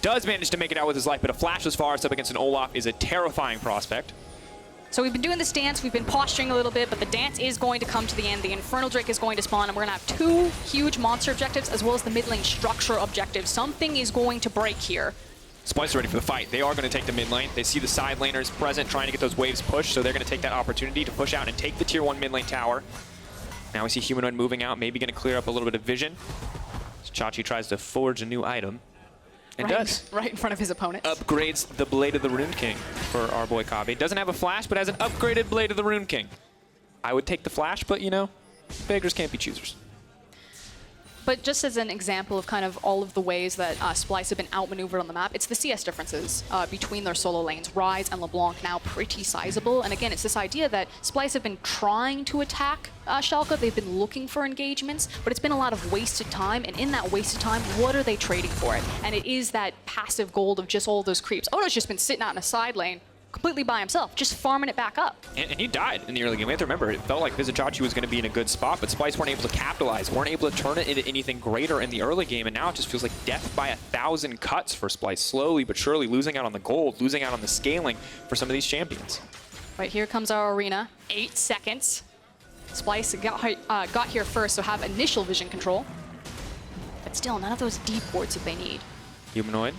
Speaker 4: Does manage to make it out with his life, but a flashless Varus up against an Olaf is a terrifying prospect.
Speaker 5: So we've been doing this dance, we've been posturing a little bit, but the dance is going to come to the end. The Infernal Drake is going to spawn, and we're going to have 2 huge monster objectives as well as the mid lane structure objective. Something is going to break here.
Speaker 4: Splyce are ready for the fight. They are going to take the mid lane. They see the side laners present trying to get those waves pushed, so they're going to take that opportunity to push out and take the tier 1 mid lane tower. Now we see Humanoid moving out, maybe going to clear up a little bit of vision. Xerxe tries to forge a new item. And does.
Speaker 5: Right in front of his opponent.
Speaker 4: Upgrades the Blade of the Rune King for our boy Kobbe. Doesn't have a flash, but has an upgraded Blade of the Rune King. I would take the flash, but you know, beggars can't be choosers.
Speaker 5: But just as an example of kind of all of the ways that Splyce have been outmaneuvered on the map, it's the CS differences between their solo lanes. Ryze and Leblanc now pretty sizable. And again, it's this idea that Splyce have been trying to attack Schalke. They've been looking for engagements, but it's been a lot of wasted time. And in that wasted time, what are they trading for it? And it is that passive gold of just all those creeps. Odo's just been sitting out in a side lane, completely by himself, just farming it back up.
Speaker 4: And he died in the early game. We have to remember, it felt like Vizicsacsi was going to be in a good spot, but Splyce weren't able to capitalize, weren't able to turn it into anything greater in the early game, and now it just feels like death by 1,000 cuts for Splyce, slowly but surely losing out on the gold, losing out on the scaling for some of these champions.
Speaker 5: Right, here comes our arena. 8 seconds. Splyce got here first, so have initial vision control. But still, none of those deep wards that they need.
Speaker 4: Humanoid.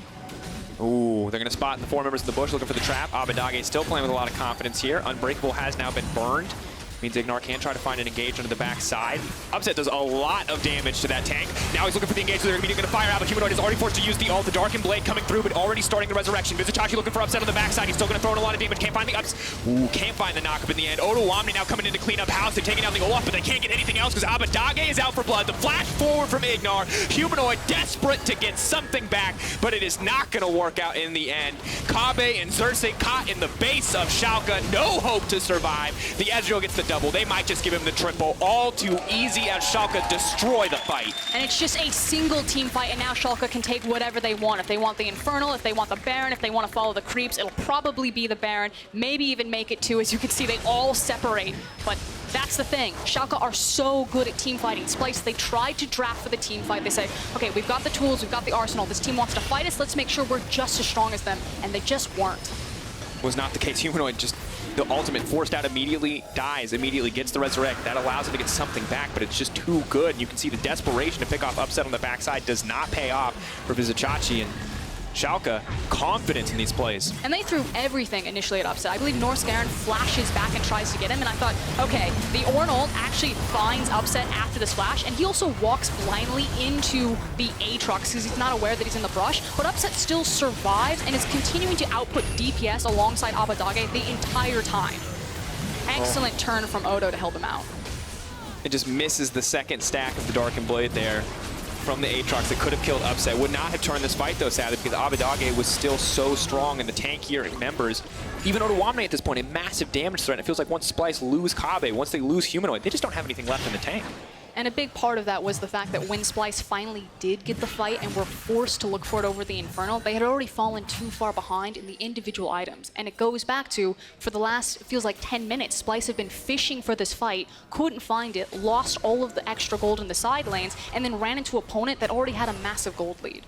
Speaker 4: Ooh, they're going to spot the 4 members in the bush looking for the trap. Abbedagge still playing with a lot of confidence here. Unbreakable has now been burned. Means IgNar can try to find an engage under the back side. Upset does a lot of damage to that tank. Now he's looking for the engage, so they're immediately going to fire out, but Humanoid is already forced to use the ult. The Darkened Blade coming through, but already starting the resurrection. Vizicsacsi looking for Upset on the backside. He's still going to throw in a lot of damage. Can't find the ups. Ooh, can't find the knock-up in the end. Odoamne now coming in to clean up house. They're taking down the Olaf, but they can't get anything else because Abbedagge is out for blood. The flash forward from IgNar. Humanoid desperate to get something back, but it is not going to work out in the end. Kobbe and Xerxe caught in the base of Schalke. No hope to survive. The Ezreal gets the double. They might just give him the triple. All too easy as Schalke destroy the fight.
Speaker 5: And it's just a single team fight, and now Schalke can take whatever they want. If they want the Infernal, if they want the Baron, if they want to follow the creeps, it'll probably be the Baron. Maybe even make it 2. As you can see, they all separate. But that's the thing. Schalke are so good at team fighting. Splyce, they tried to draft for the team fight. They say, okay, we've got the tools, we've got the arsenal. This team wants to fight us. Let's make sure we're just as strong as them. And they just weren't.
Speaker 4: Was not the case. Humanoid just the ultimate forced out immediately, dies immediately, gets the resurrect. That allows him to get something back, but it's just too good. And you can see the desperation to pick off Upset on the backside does not pay off for Vizicsacsi, and Schalke confident in these plays.
Speaker 5: And they threw everything initially at Upset. I believe Norskeren flashes back and tries to get him, and I thought, okay, the Ornn ult actually finds Upset after this flash, and he also walks blindly into the Aatrox because he's not aware that he's in the brush, but Upset still survives and is continuing to output DPS alongside Abbedagge the entire time. Excellent turn from Odo to help him out.
Speaker 4: It just misses the second stack of the Darkened Blade there from the Aatrox that could have killed Upset. Would not have turned this fight though, sadly, because Abbedagge was still so strong, and the tankier members, even Odoamne at this point, a massive damage threat. It feels like once Splyce lose Kobbe, once they lose Humanoid, they just don't have anything left in the tank.
Speaker 5: And a big part of that was the fact that when Splyce finally did get the fight and were forced to look for it over the Infernal, they had already fallen too far behind in the individual items. And it goes back to, for the last, it feels like 10 minutes, Splyce have been fishing for this fight, couldn't find it, lost all of the extra gold in the side lanes, and then ran into an opponent that already had a massive gold lead.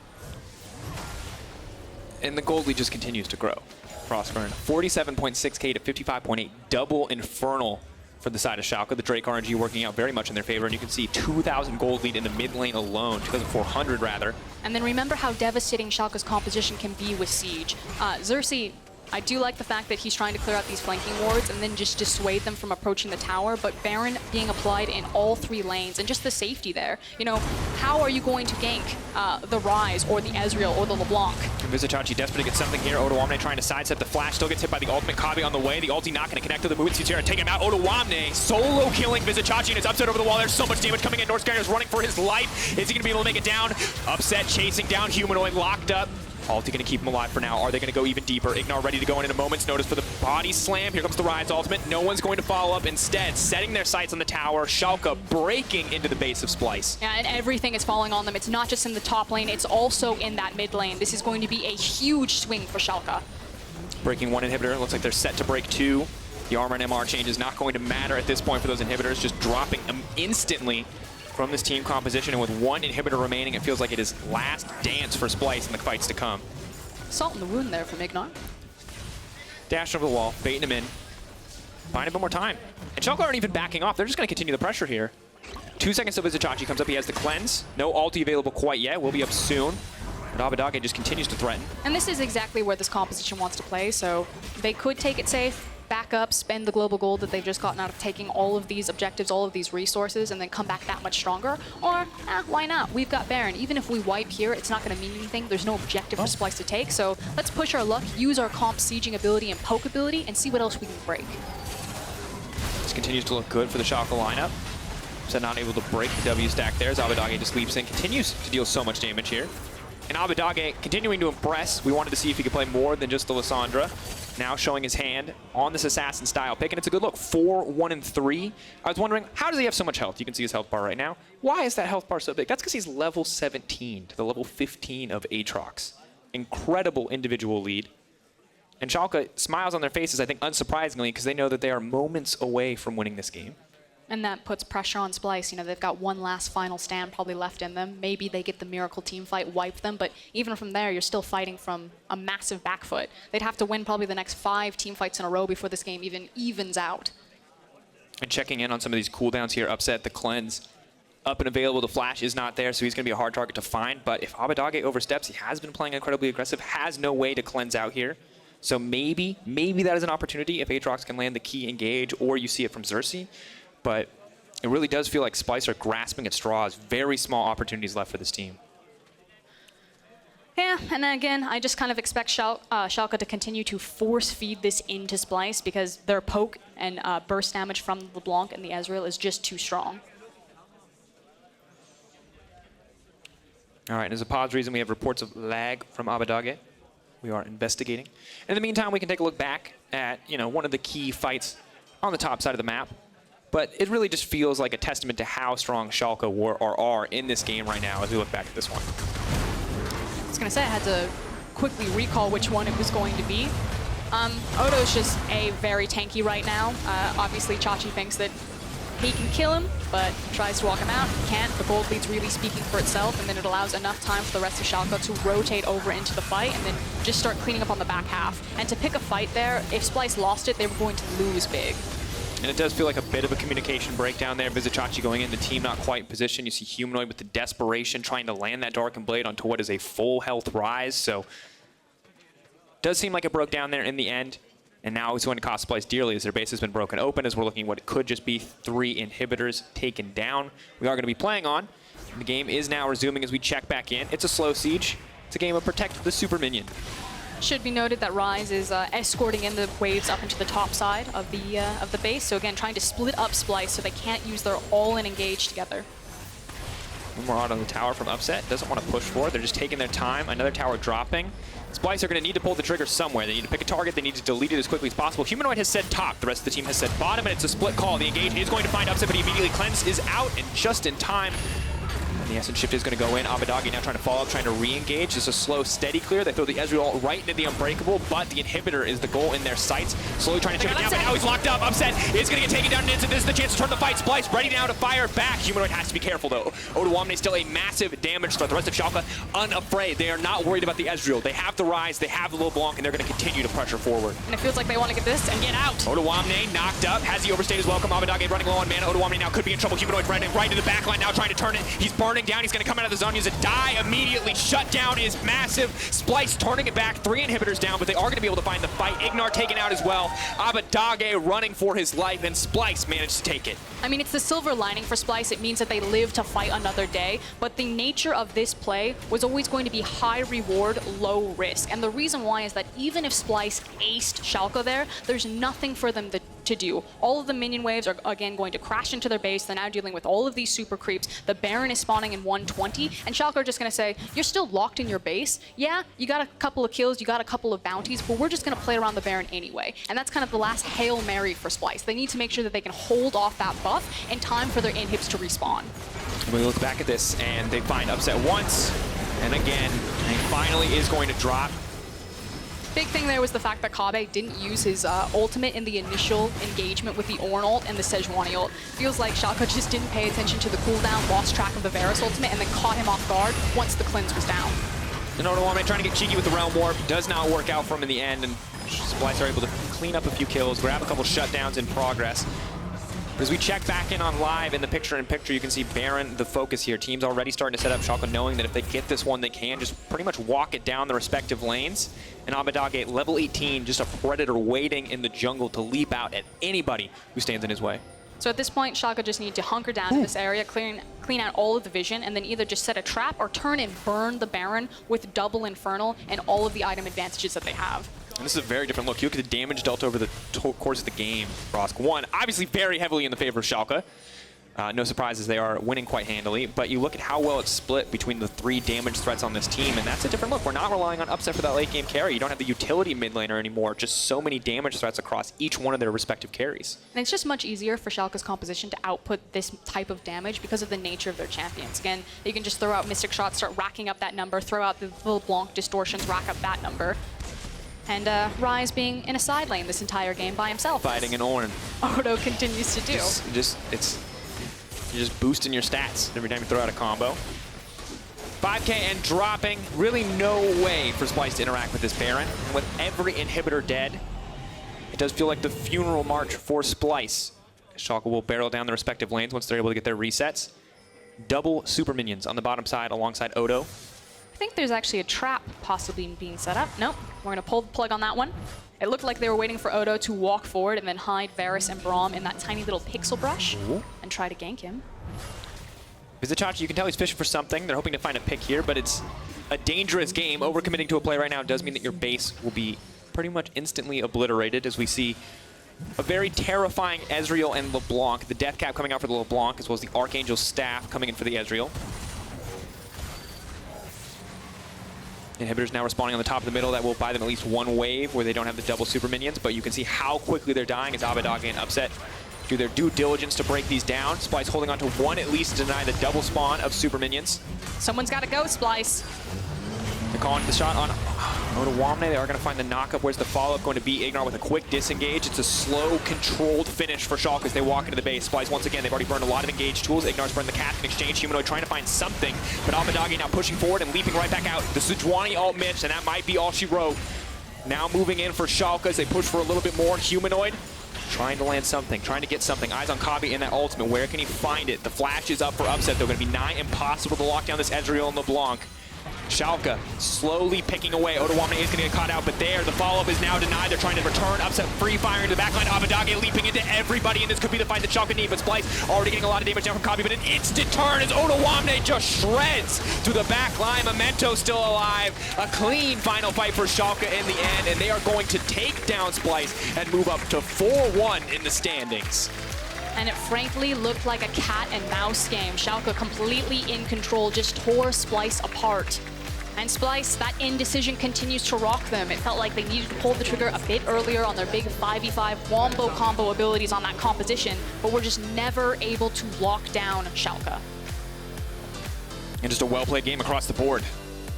Speaker 4: And the gold lead just continues to grow. Froskurinn, 47.6k to 55.8, double Infernal for the side of Schalke. The Drake RNG working out very much in their favor, and you can see 2,000 gold lead in the mid lane alone, 2,400 rather.
Speaker 5: And then remember how devastating Schalke's composition can be with Siege. Xerxe, I do like the fact that he's trying to clear out these flanking wards and then just dissuade them from approaching the tower, but Baron being applied in all 3 lanes and just the safety there. You know, how are you going to gank the Ryze or the Ezreal or the Leblanc?
Speaker 4: Vizicsacsi desperate to get something here. Odoamne trying to sidestep the flash, still gets hit by the ultimate. Kobbe on the way. The ulti not going to connect to the movement speeds here and take him out. Odoamne solo killing Vizicsacsi, and it's Upset over the wall. There's so much damage coming in. Norskeren is running for his life. Is he going to be able to make it down? Upset chasing down Humanoid, locked up. Ulti going to keep him alive for now. Are they going to go even deeper? IgNar ready to go in a moment's notice for the body slam. Here comes the Ryze ultimate. No one's going to follow up. Instead, setting their sights on the tower. Schalke breaking into the base of Splyce.
Speaker 5: Yeah, and everything is falling on them. It's not just in the top lane, it's also in that mid lane. This is going to be a huge swing for Schalke.
Speaker 4: Breaking 1 inhibitor. Looks like they're set to break 2. The armor and MR change is not going to matter at this point for those inhibitors. Just dropping them instantly from this team composition, and with 1 inhibitor remaining, it feels like it is last dance for Splyce in the fights to come.
Speaker 5: Salt in the wound there from IgNar.
Speaker 4: Dash over the wall, baiting him in. Buying a bit more time. And Schalke aren't even backing off. They're just going to continue the pressure here. 2 seconds till Vizicsacsi comes up. He has the cleanse. No ulti available quite yet. Will be up soon. But Abbedagge just continues to threaten.
Speaker 5: And this is exactly where this composition wants to play, so they could take it safe, back up, spend the global gold that they've just gotten out of taking all of these objectives, all of these resources, and then come back that much stronger. Or, why not? We've got Baron. Even if we wipe here, it's not going to mean anything. There's no objective for Splyce to take, so let's push our luck, use our comp sieging ability and poke ability, and see what else we can break.
Speaker 4: This continues to look good for the Schalke lineup. So not able to break the W stack there as Abbedagge just leaps in, continues to deal so much damage here. And Abbedagge continuing to impress. We wanted to see if he could play more than just the Lissandra. Now showing his hand on this assassin style pick, and it's a good look. 4, 1, and 3. I was wondering, how does he have so much health? You can see his health bar right now. Why is that health bar so big? That's because he's level 17 to the level 15 of Aatrox. Incredible individual lead. And Schalke smiles on their faces, I think, unsurprisingly, because they know that they are moments away from winning this game.
Speaker 5: And that puts pressure on Splyce. You know, they've got one last final stand probably left in them. Maybe they get the miracle team fight, wipe them, but even from there, you're still fighting from a massive back foot. They'd have to win probably the next 5 team fights in a row before this game even evens out.
Speaker 4: And checking in on some of these cooldowns here, Upset, the cleanse. Up and available, the flash is not there, so he's going to be a hard target to find. But if Abbedagge oversteps, he has been playing incredibly aggressive, has no way to cleanse out here. So maybe that is an opportunity if Aatrox can land the key engage, or you see it from Xerxe. But it really does feel like Splyce are grasping at straws. Very small opportunities left for this team.
Speaker 5: Yeah, and again, I just kind of expect Schalke to continue to force feed this into Splyce because their poke and burst damage from Leblanc and the Ezreal is just too strong.
Speaker 4: All right, and as a pause reason, we have reports of lag from Abbedagge. We are investigating. In the meantime, we can take a look back at, one of the key fights on the top side of the map. But it really just feels like a testament to how strong Schalke are in this game right now as we look back at this one.
Speaker 5: I was going to say I had to quickly recall which one it was going to be. Odo's just very tanky right now. Obviously, Chachi thinks that he can kill him, but tries to walk him out. He can't. The gold lead's really speaking for itself, and then it allows enough time for the rest of Schalke to rotate over into the fight and then just start cleaning up on the back half. And to pick a fight there, if Splyce lost it, they were going to lose big.
Speaker 4: And it does feel like a bit of a communication breakdown there. Vizicsacsi going in, the team not quite in position. You see Humanoid with the desperation trying to land that Darkened Blade onto what is a full health Ryze. So does seem like it broke down there in the end. And now it's going to cost Splyce dearly as their base has been broken open, as we're looking at what it could just be 3 inhibitors taken down. We are going to be playing on. And the game is now resuming as we check back in. It's a slow siege. It's a game of protect the super minion.
Speaker 5: Should be noted that Ryze is escorting in the waves up into the top side of the base. So again, trying to split up Splyce so they can't use their all-in engage together.
Speaker 4: One more out on the tower from Upset. Doesn't want to push forward. They're just taking their time. Another tower dropping. Splyce are going to need to pull the trigger somewhere. They need to pick a target. They need to delete it as quickly as possible. Humanoid has said top. The rest of the team has said bottom, and it's a split call. The engage is going to find Upset, but he immediately cleanses out, and just in time. And the Essence Shift is going to go in. Abbedagge now trying to follow up, trying to re-engage. This is a slow, steady clear. They throw the Ezreal right into the Unbreakable, but the inhibitor is the goal in their sights. Slowly trying to chip it down, but now he's locked up. Upset is going to get taken down, and this is the chance to turn the fight. Splyce ready now to fire back. Humanoid has to be careful, though. Odoamne still a massive damage threat. The rest of Schalke unafraid. They are not worried about the Ezreal. They have the Ryze, they have the Leblanc, and they're going to continue to pressure forward.
Speaker 5: And it feels like they want to get this and get out.
Speaker 4: Odoamne knocked up. Has he overstayed his welcome? Abbedagge running low on mana. Odoamne now could be in trouble. Humanoid right into the back line now, trying to turn it. He's burning down. He's going to come out of the zone. Use a die immediately. Shut down is massive. Splyce turning it back. 3 inhibitors down, but they are going to be able to find the fight. IgNar taken out as well. Abbedagge running for his life, and Splyce managed to take it.
Speaker 5: I mean, it's the silver lining for Splyce. It means that they live to fight another day, but the nature of this play was always going to be high reward, low risk. And the reason why is that even if Splyce aced Schalke there, there's nothing for them to do. All of the minion waves are again going to crash into their base. They're now dealing with all of these super creeps. The Baron is spawning in 120, and Schalke are just going to say, you're still locked in your base. Yeah, you got a couple of kills, you got a couple of bounties, but we're just going to play around the Baron anyway. And that's kind of the last Hail Mary for Splyce. They need to make sure that they can hold off that buff in time for their inhibs to respawn.
Speaker 4: We look back at this, and they find Upset once, and again, and he finally is going to drop.
Speaker 5: Big thing there was the fact that Kobbe didn't use his ultimate in the initial engagement with the Ornn ult and the Sejuani ult. Feels like Schalke just didn't pay attention to the cooldown, lost track of the Varus ultimate, and then caught him off guard once the cleanse was down.
Speaker 4: And Odoamne trying to get cheeky with the Realm Warp. Does not work out for him in the end, and Splyce are able to clean up a few kills, grab a couple shutdowns in progress. But as we check back in on live in the picture-in-picture, you can see Baron the focus here. Teams already starting to set up Schalke, knowing that if they get this one, they can just pretty much walk it down the respective lanes. And Abbedagge, level 18, just a predator waiting in the jungle to leap out at anybody who stands in his way.
Speaker 5: So at this point, Schalke just need to hunker down in this area, clean out all of the vision, and then either just set a trap or turn and burn the Baron with double Infernal and all of the item advantages that they have.
Speaker 4: And this is a very different look. You look at the damage dealt over the course of the game. Frosk won, obviously very heavily in the favor of Schalke. No surprises, they are winning quite handily. But you look at how well it's split between the 3 damage threats on this team, and that's a different look. We're not relying on upset for that late game carry. You don't have the utility mid laner anymore. Just so many damage threats across each one of their respective carries.
Speaker 5: And it's just much easier for Schalke's composition to output this type of damage because of the nature of their champions. Again, you can just throw out Mystic Shots, start racking up that number, throw out the Leblanc distortions, rack up that number. And Ryze being in a side lane this entire game by himself.
Speaker 4: Fighting an Ornn.
Speaker 5: Odo continues to do.
Speaker 4: You're just boosting your stats every time you throw out a combo. 5K and dropping. Really no way for Splyce to interact with this Baron. And with every inhibitor dead, it does feel like the funeral march for Splyce. Schalke will barrel down the respective lanes once they're able to get their resets. Double super minions on the bottom side alongside Odo.
Speaker 5: I think there's actually a trap possibly being set up. Nope, we're gonna pull the plug on that one. It looked like they were waiting for Odo to walk forward and then hide Varus and Braum in that tiny little pixel brush and try to gank him.
Speaker 4: Vizicsacsi, you can tell he's fishing for something. They're hoping to find a pick here, but it's a dangerous game. Overcommitting to a play right now does mean that your base will be pretty much instantly obliterated as we see a very terrifying Ezreal and Leblanc. The death cap coming out for the Leblanc as well as the Archangel's staff coming in for the Ezreal. Inhibitors now respawning on the top of the middle. That will buy them at least one wave where they don't have the double super minions, but you can see how quickly they're dying as Abbedagge and Upset do their due diligence to break these down. Splyce holding on to one at least to deny the double spawn of super minions.
Speaker 5: Someone's got to go, Splyce.
Speaker 4: They're calling the shot on Odoamne. They are going to find the knockup. Where's the follow-up going to be? IgNar with a quick disengage. It's a slow, controlled finish for Schalke as they walk into the base. Splyce, once again, they've already burned a lot of engaged tools. IgNar's burned the cap in exchange. Humanoid trying to find something, but Abbedagge now pushing forward and leaping right back out. The Sejuani ult missed, and that might be all she wrote. Now moving in for Schalke as they push for a little bit more. Humanoid trying to land something, trying to get something. Eyes on Kobbe in that ultimate. Where can he find it? The flash is up for Upset. They're going to be nigh impossible to lock down this Ezreal and LeBlanc. Schalke slowly picking away. Odoamne is going to get caught out, but there, the follow-up is now denied. They're trying to return. Upset free firing to the backline. Abbedagge leaping into everybody, and this could be the fight that Schalke need, but Splyce already getting a lot of damage down from Kobbe, but an instant turn as Odoamne just shreds to the back line. Memento still alive. A clean final fight for Schalke in the end, and they are going to take down Splyce and move up to 4-1 in the standings.
Speaker 5: And it frankly looked like a cat and mouse game. Schalke completely in control, just tore Splyce apart. And Splyce, that indecision continues to rock them. It felt like they needed to pull the trigger a bit earlier on their big 5v5 wombo combo abilities on that composition, but we're just never able to lock down Schalke.
Speaker 4: And just a well-played game across the board.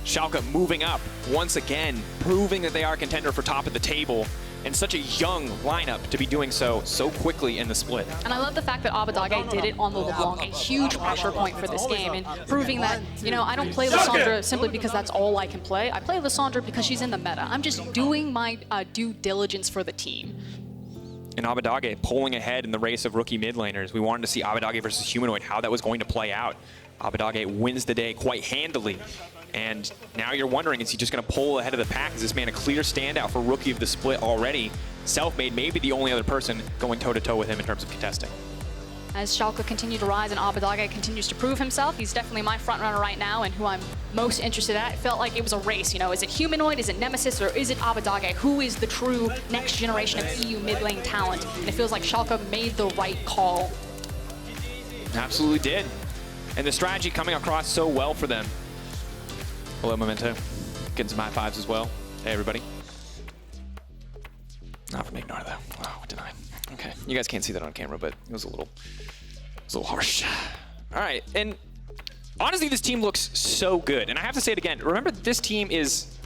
Speaker 4: Schalke moving up once again, proving that they are a contender for top of the table. And such a young lineup to be doing so quickly in the split.
Speaker 5: And I love the fact that Abbedagge did it on the LeBlanc, a huge pressure point for this game, and proving that, you know, I don't play Lissandra simply because that's all I can play. I play Lissandra because she's in the meta. I'm just doing my due diligence for the team.
Speaker 4: And Abbedagge pulling ahead in the race of rookie mid laners. We wanted to see Abbedagge versus Humanoid, how that was going to play out. Abbedagge wins the day quite handily. And now you're wondering, is he just going to pull ahead of the pack? Is this man a clear standout for rookie of the split already? Self-made, maybe the only other person going toe-to-toe with him in terms of contesting.
Speaker 5: As Schalke continue to rise and Abbedagge continues to prove himself, he's definitely my front runner right now and who I'm most interested at. It felt like it was a race, you know, is it Humanoid, is it Nemesis, or is it Abbedagge? Who is the true next generation of EU mid lane talent? And it feels like Schalke made the right call.
Speaker 4: Absolutely did. And the strategy coming across so well for them. Hello, Memento. Getting some high fives as well. Hey, everybody. Not from IgNar, though. Oh, denied. Okay. You guys can't see that on camera, but it was a little harsh. All right. And honestly, this team looks so good. And I have to say it again. Remember, this team is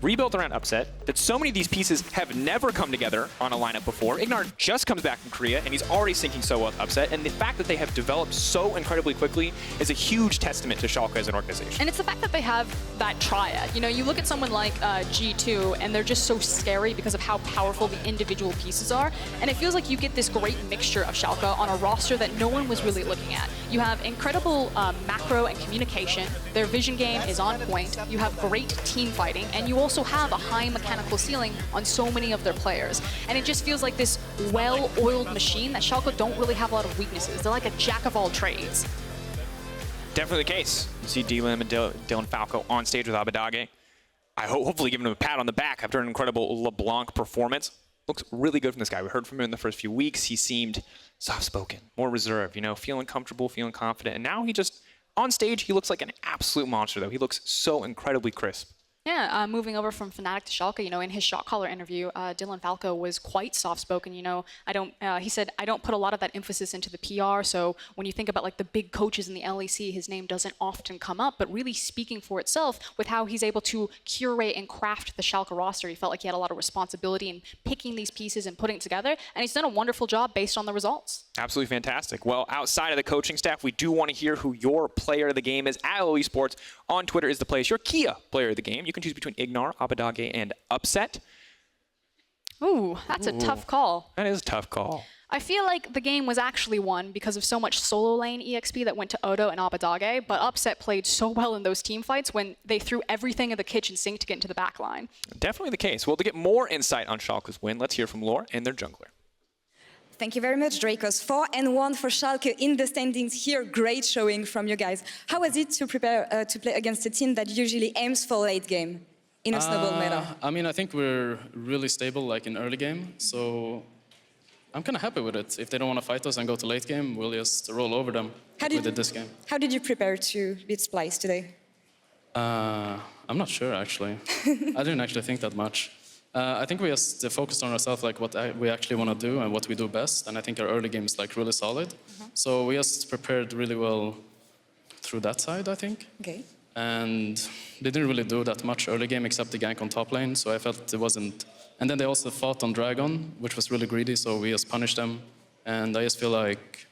Speaker 4: rebuilt around Upset, that so many of these pieces have never come together on a lineup before. IgNar just comes back from Korea, and he's already syncing so well with Upset, and the fact that they have developed so incredibly quickly is a huge testament to Schalke as an organization.
Speaker 5: And it's the fact that they have that triad. You know, you look at someone like G2, and they're just so scary because of how powerful the individual pieces are, and it feels like you get this great mixture of Schalke on a roster that no one was really looking at. You have incredible macro and communication, their vision game is on point, you have great team fighting, and you also have a high mechanical ceiling on so many of their players. And it just feels like this well-oiled machine that Schalke don't really have a lot of weaknesses. They're like a jack of all trades.
Speaker 4: Definitely the case. You see D-Lim and Dylan Falco on stage with Abbedagge. Hopefully giving him a pat on the back after an incredible LeBlanc performance. Looks really good from this guy. We heard from him in the first few weeks. He seemed soft-spoken, more reserved, you know, feeling comfortable, feeling confident. And now he just, on stage, he looks like an absolute monster, though. He looks so incredibly crisp.
Speaker 5: Yeah, moving over from Fnatic to Schalke, you know, in his shot caller interview, Dylan Falco was quite soft-spoken. You know, he said, I don't put a lot of that emphasis into the PR. So when you think about like the big coaches in the LEC, his name doesn't often come up. But really speaking for itself with how he's able to curate and craft the Schalke roster, he felt like he had a lot of responsibility in picking these pieces and putting it together. And he's done a wonderful job based on the results.
Speaker 4: Absolutely fantastic. Well, outside of the coaching staff, we do want to hear who your player of the game is. At LEC Sports on Twitter is the place. Your Kia player of the game. You can choose between IgNar, Abbedagge, and Upset.
Speaker 5: Ooh, that's a tough call.
Speaker 4: That is a tough call.
Speaker 5: I feel like the game was actually won because of so much solo lane EXP that went to Odo and Abbedagge, but Upset played so well in those team fights when they threw everything in the kitchen sink to get into the back line.
Speaker 4: Definitely the case. Well, to get more insight on Schalke's win, let's hear from Laure and their jungler.
Speaker 6: Thank you very much, Drakos. 4-1 for Schalke in the standings here. Great showing from you guys. How was it to prepare to play against a team that usually aims for late game in a snowball meta?
Speaker 7: I mean, I think we're really stable, like in early game. So I'm kind of happy with it. If they don't want to fight us and go to late game, we'll just roll over them like we did this game.
Speaker 6: How did you prepare to beat Splyce today?
Speaker 7: I'm not sure, actually. I didn't actually think that much. I think we just focused on ourselves, like what we actually want to do and what we do best. And I think our early game is like really solid. So we just prepared really well through that side, I think.
Speaker 6: Okay.
Speaker 7: And they didn't really do that much early game except the gank on top lane. So I felt it wasn't. And then they also fought on Dragon, which was really greedy. So we just punished them. And I just feel like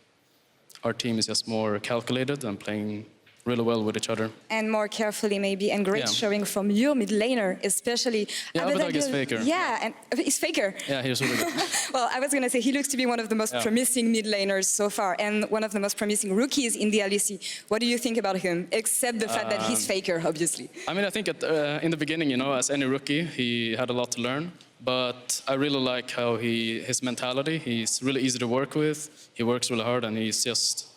Speaker 7: our team is just more calculated and playing really well with each other.
Speaker 6: And more carefully maybe, and great showing from your mid laner, especially.
Speaker 7: Yeah, Abbedagge is FLICKR.
Speaker 6: Yeah, and he's FLICKR.
Speaker 7: Yeah, he's really good.
Speaker 6: Well, I was going to say he looks to be one of the most promising mid laners so far, and one of the most promising rookies in the LEC. What do you think about him, except the fact that he's FLICKR, obviously?
Speaker 7: I mean, I think in the beginning, you know, as any rookie, he had a lot to learn. But I really like how his mentality. He's really easy to work with. He works really hard, and it's just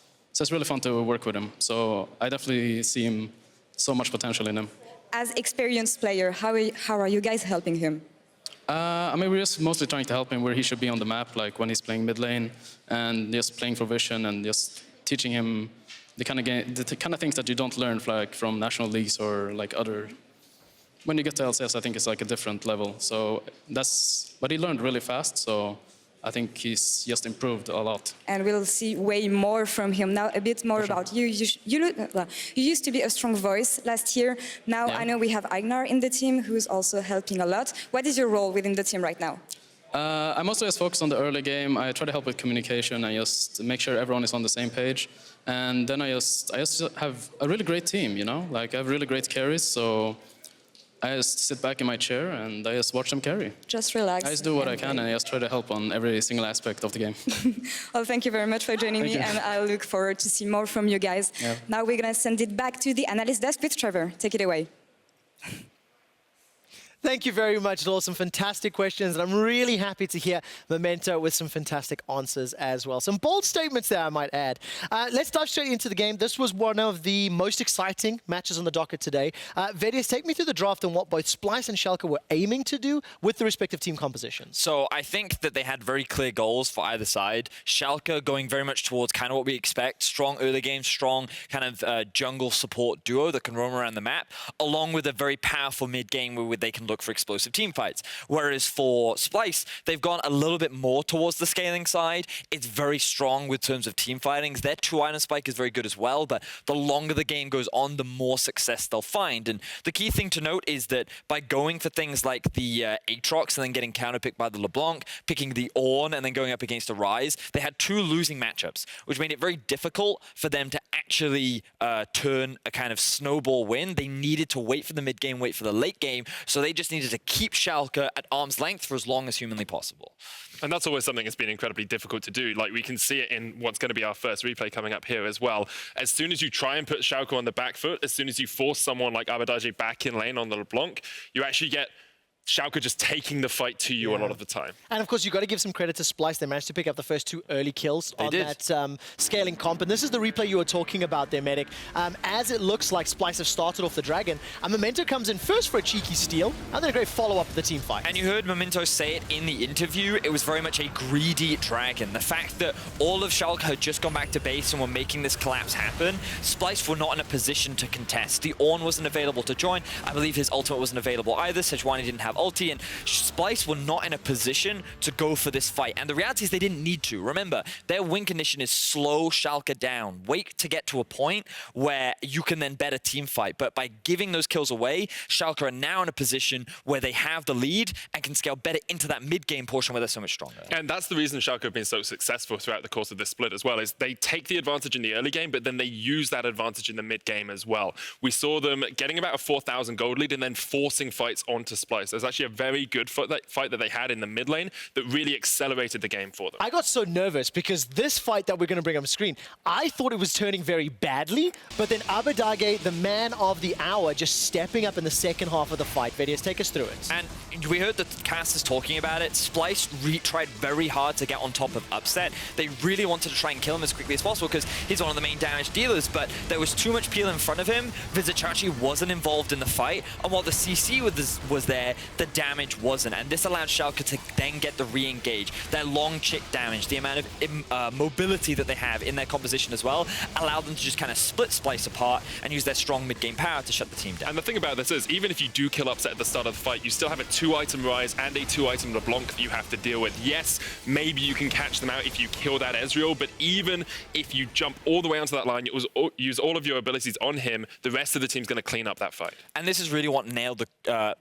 Speaker 7: really fun to work with him. So I definitely see him so much potential in him.
Speaker 6: As experienced player, how are you guys helping him?
Speaker 7: I mean, we're just mostly trying to help him where he should be on the map, like when he's playing mid lane, and just playing for vision and just teaching him the kind of things that you don't learn like from national leagues or like other. When you get to LCS, I think it's like a different level. So but he learned really fast. So I think he's just improved a lot. And
Speaker 6: we'll see way more from him. Now a bit more about you. You used to be a strong voice last year. Now I know we have IgNar in the team who's also helping a lot. What is your role within the team right now?
Speaker 7: I'm also just focused on the early game. I try to help with communication and just make sure everyone is on the same page. And then I just have a really great team, you know? Like I have really great carries, so I just sit back in my chair and I just watch them carry. Just relax. I just do what I can and I just try to help on every single aspect of the game.
Speaker 6: Well, thank you very much for joining me, and I look forward to see more from you guys. Yeah. Now we're going to send it back to the analyst desk with Trevor. Take it away.
Speaker 1: Thank you very much, Laure. Some fantastic questions, and I'm really happy to hear Memento with some fantastic answers as well. Some bold statements there, I might add. Let's dive straight into the game. This was one of the most exciting matches on the docket today. Vedius, take me through the draft and what both Splyce and Schalke were aiming to do with the respective team compositions.
Speaker 3: So I think that they had very clear goals for either side. Schalke going very much towards kind of what we expect, strong early game, strong kind of jungle support duo that can roam around the map, along with a very powerful mid game where they can look for explosive team fights. Whereas for Splyce, they've gone a little bit more towards the scaling side. It's very strong with terms of team fightings. Their 2-item spike is very good as well, but the longer the game goes on, the more success they'll find. And the key thing to note is that by going for things like the Aatrox and then getting counterpicked by the Leblanc, picking the Ornn and then going up against a Ryze, they had 2 losing matchups, which made it very difficult for them to actually turn a kind of snowball win. They needed to wait for the mid game, wait for the late game, so they just needed to keep Schalke at arm's length for as long as humanly possible.
Speaker 2: And that's always something that's been incredibly difficult to do. Like, we can see it in what's going to be our first replay coming up here as well. As soon as you try and put Schalke on the back foot, as soon as you force someone like Abbedagge back in lane on the LeBlanc, you actually get Schalke just taking the fight to you a lot of the time.
Speaker 1: And of course, you've got to give some credit to Splyce. They managed to pick up the first 2 early kills on that scaling comp. And this is the replay you were talking about there, Medic. As it looks like Splyce have started off the Dragon, and Memento comes in first for a cheeky steal, and then a great follow-up of the team fight.
Speaker 3: And you heard Memento say it in the interview, it was very much a greedy Dragon. The fact that all of Schalke had just gone back to base and were making this collapse happen, Splyce were not in a position to contest. The Ornn wasn't available to join. I believe his ultimate wasn't available either. Sejuani didn't have ulti, and Splyce were not in a position to go for this fight. And the reality is they didn't need to. Remember, their win condition is slow Schalke down. Wait to get to a point where you can then bet a team fight. But by giving those kills away, Schalke are now in a position where they have the lead and can scale better into that mid-game portion where they're so much stronger.
Speaker 2: And that's the reason Schalke have been so successful throughout the course of this split as well, is they take the advantage in the early game, but then they use that advantage in the mid-game as well. We saw them getting about a 4,000 gold lead and then forcing fights onto Splyce. There's actually a very good fight that they had in the mid lane that really accelerated the game for them.
Speaker 1: I got so nervous because this fight that we're going to bring on screen, I thought it was turning very badly, but then Abbedagge, the man of the hour, just stepping up in the second half of the fight. Vedius, take us through it.
Speaker 3: And we heard the casters talking about it. Splyce tried very hard to get on top of Upset. They really wanted to try and kill him as quickly as possible because he's one of the main damage dealers, but there was too much peel in front of him. Vizicsacsi wasn't involved in the fight, and while the CC was there, the damage wasn't. And this allowed Schalke to then get the re-engage. Their long chick damage, the amount of mobility that they have in their composition as well, allowed them to just kind of split Splyce apart and use their strong mid-game power to shut the team down.
Speaker 2: And the thing about this is, even if you do kill Upset at the start of the fight, you still have a 2-item Ryze and a 2-item LeBlanc that you have to deal with. Yes, maybe you can catch them out if you kill that Ezreal, but even if you jump all the way onto that line, use all of your abilities on him, the rest of the team's going to clean up that fight.
Speaker 3: And this is really what nailed the,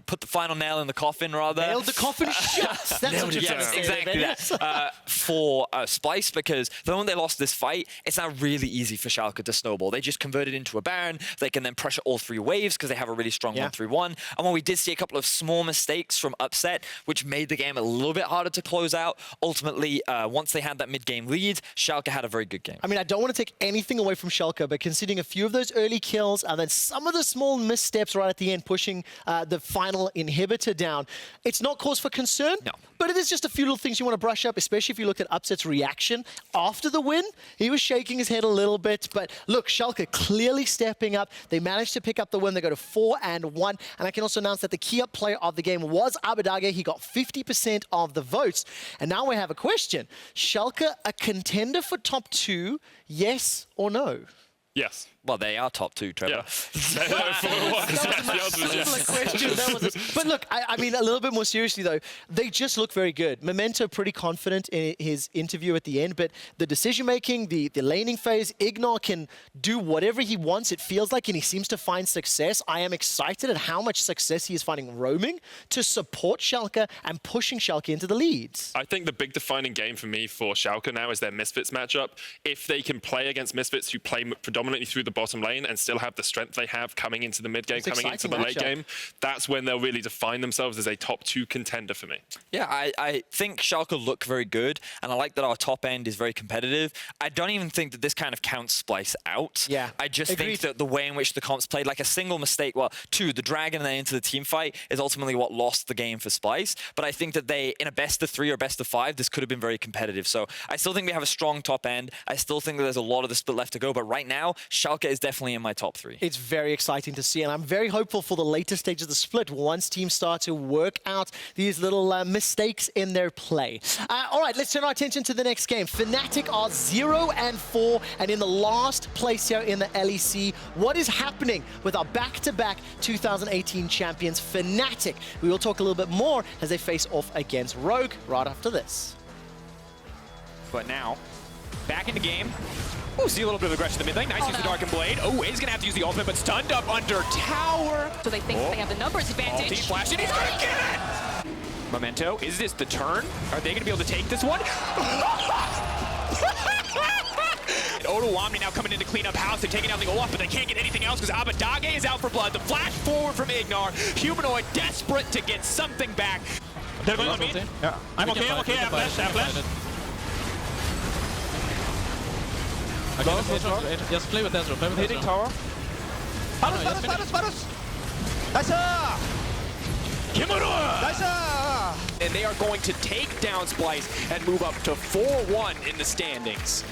Speaker 3: put the final nail in the coffin, rather.
Speaker 1: Nailed the coffin shut. That's what you're trying to say.
Speaker 3: Exactly that. For Splyce, because the moment they lost this fight, it's now really easy for Schalke to snowball. They just converted into a Baron. They can then pressure all 3 waves because they have a really strong 1-3-1. And when we did see a couple of small mistakes from Upset, which made the game a little bit harder to close out, ultimately, once they had that mid-game lead, Schalke had a very good game.
Speaker 1: I mean, I don't want to take anything away from Schalke, but considering a few of those early kills and then some of the small missteps right at the end, pushing the final inhibitor down, it's not cause for concern.
Speaker 3: No.
Speaker 1: But it is just a few little things you want to brush up, especially if you look at Upset's reaction after the win. He was shaking his head a little bit, but look, Schalke clearly stepping up. They managed to pick up the win. They go to 4-1. And I can also announce that the key up player of the game was Abbedagge. He got 50% of the votes. And now we have a question. Schalke a contender for top 2, yes or no?
Speaker 2: Yes.
Speaker 3: Well, they are top 2, Trevor.
Speaker 2: Yeah.
Speaker 1: But look, I mean, a little bit more seriously, though, they just look very good. Memento pretty confident in his interview at the end, but the decision-making, the laning phase, IgNar can do whatever he wants, it feels like, and he seems to find success. I am excited at how much success he is finding roaming to support Schalke and pushing Schalke into the leads.
Speaker 2: I think the big defining game for me for Schalke now is their Misfits matchup. If they can play against Misfits who play predominantly through the bottom lane and still have the strength they have coming into the mid game, coming into the late game, that's when they'll really define themselves as a top 2 contender for me.
Speaker 3: Yeah, I think Schalke look very good, and I like that our top end is very competitive. I don't even think that this kind of counts Splyce out.
Speaker 1: Yeah,
Speaker 3: I just think that the way in which the comps played, like a single mistake, well, 2, the Dragon and then into the team fight is ultimately what lost the game for Splyce. But I think that they, in a best of 3 or best of 5, this could have been very competitive. So I still think we have a strong top end. I still think that there's a lot of the split left to go, but right now, Schalke is definitely in my top 3.
Speaker 1: It's very exciting to see, and I'm very hopeful for the later stage of the split once teams start to work out these little mistakes in their play. All right, let's turn our attention to the next game. Fnatic are 0-4 and in the last place here in the LEC. What is happening with our back-to-back 2018 champions, Fnatic? We will talk a little bit more as they face off against Rogue right after this.
Speaker 4: But now, back in the game. Ooh, see a little bit of aggression in the mid lane. Nice use the Darkened Blade. Oh, he's gonna have to use the ultimate, but stunned up under tower.
Speaker 5: So they think they have the numbers advantage.
Speaker 4: Ulti flash, and he's gonna get it! Memento, is this the turn? Are they gonna be able to take this one? Odoamne now coming in to clean up house. They're taking down the Olaf, but they can't get anything else because Abbedagge is out for blood. The flash forward from IgNar. Humanoid desperate to get something back.
Speaker 8: They're going on me. Yeah. I'm okay, I have flash.
Speaker 7: Just play with Ezreal, play with
Speaker 8: Hitting
Speaker 7: Ezreal.
Speaker 8: tower. Varus! Nice!
Speaker 4: And they are going to take down Splyce and move up to 4-1 in the standings.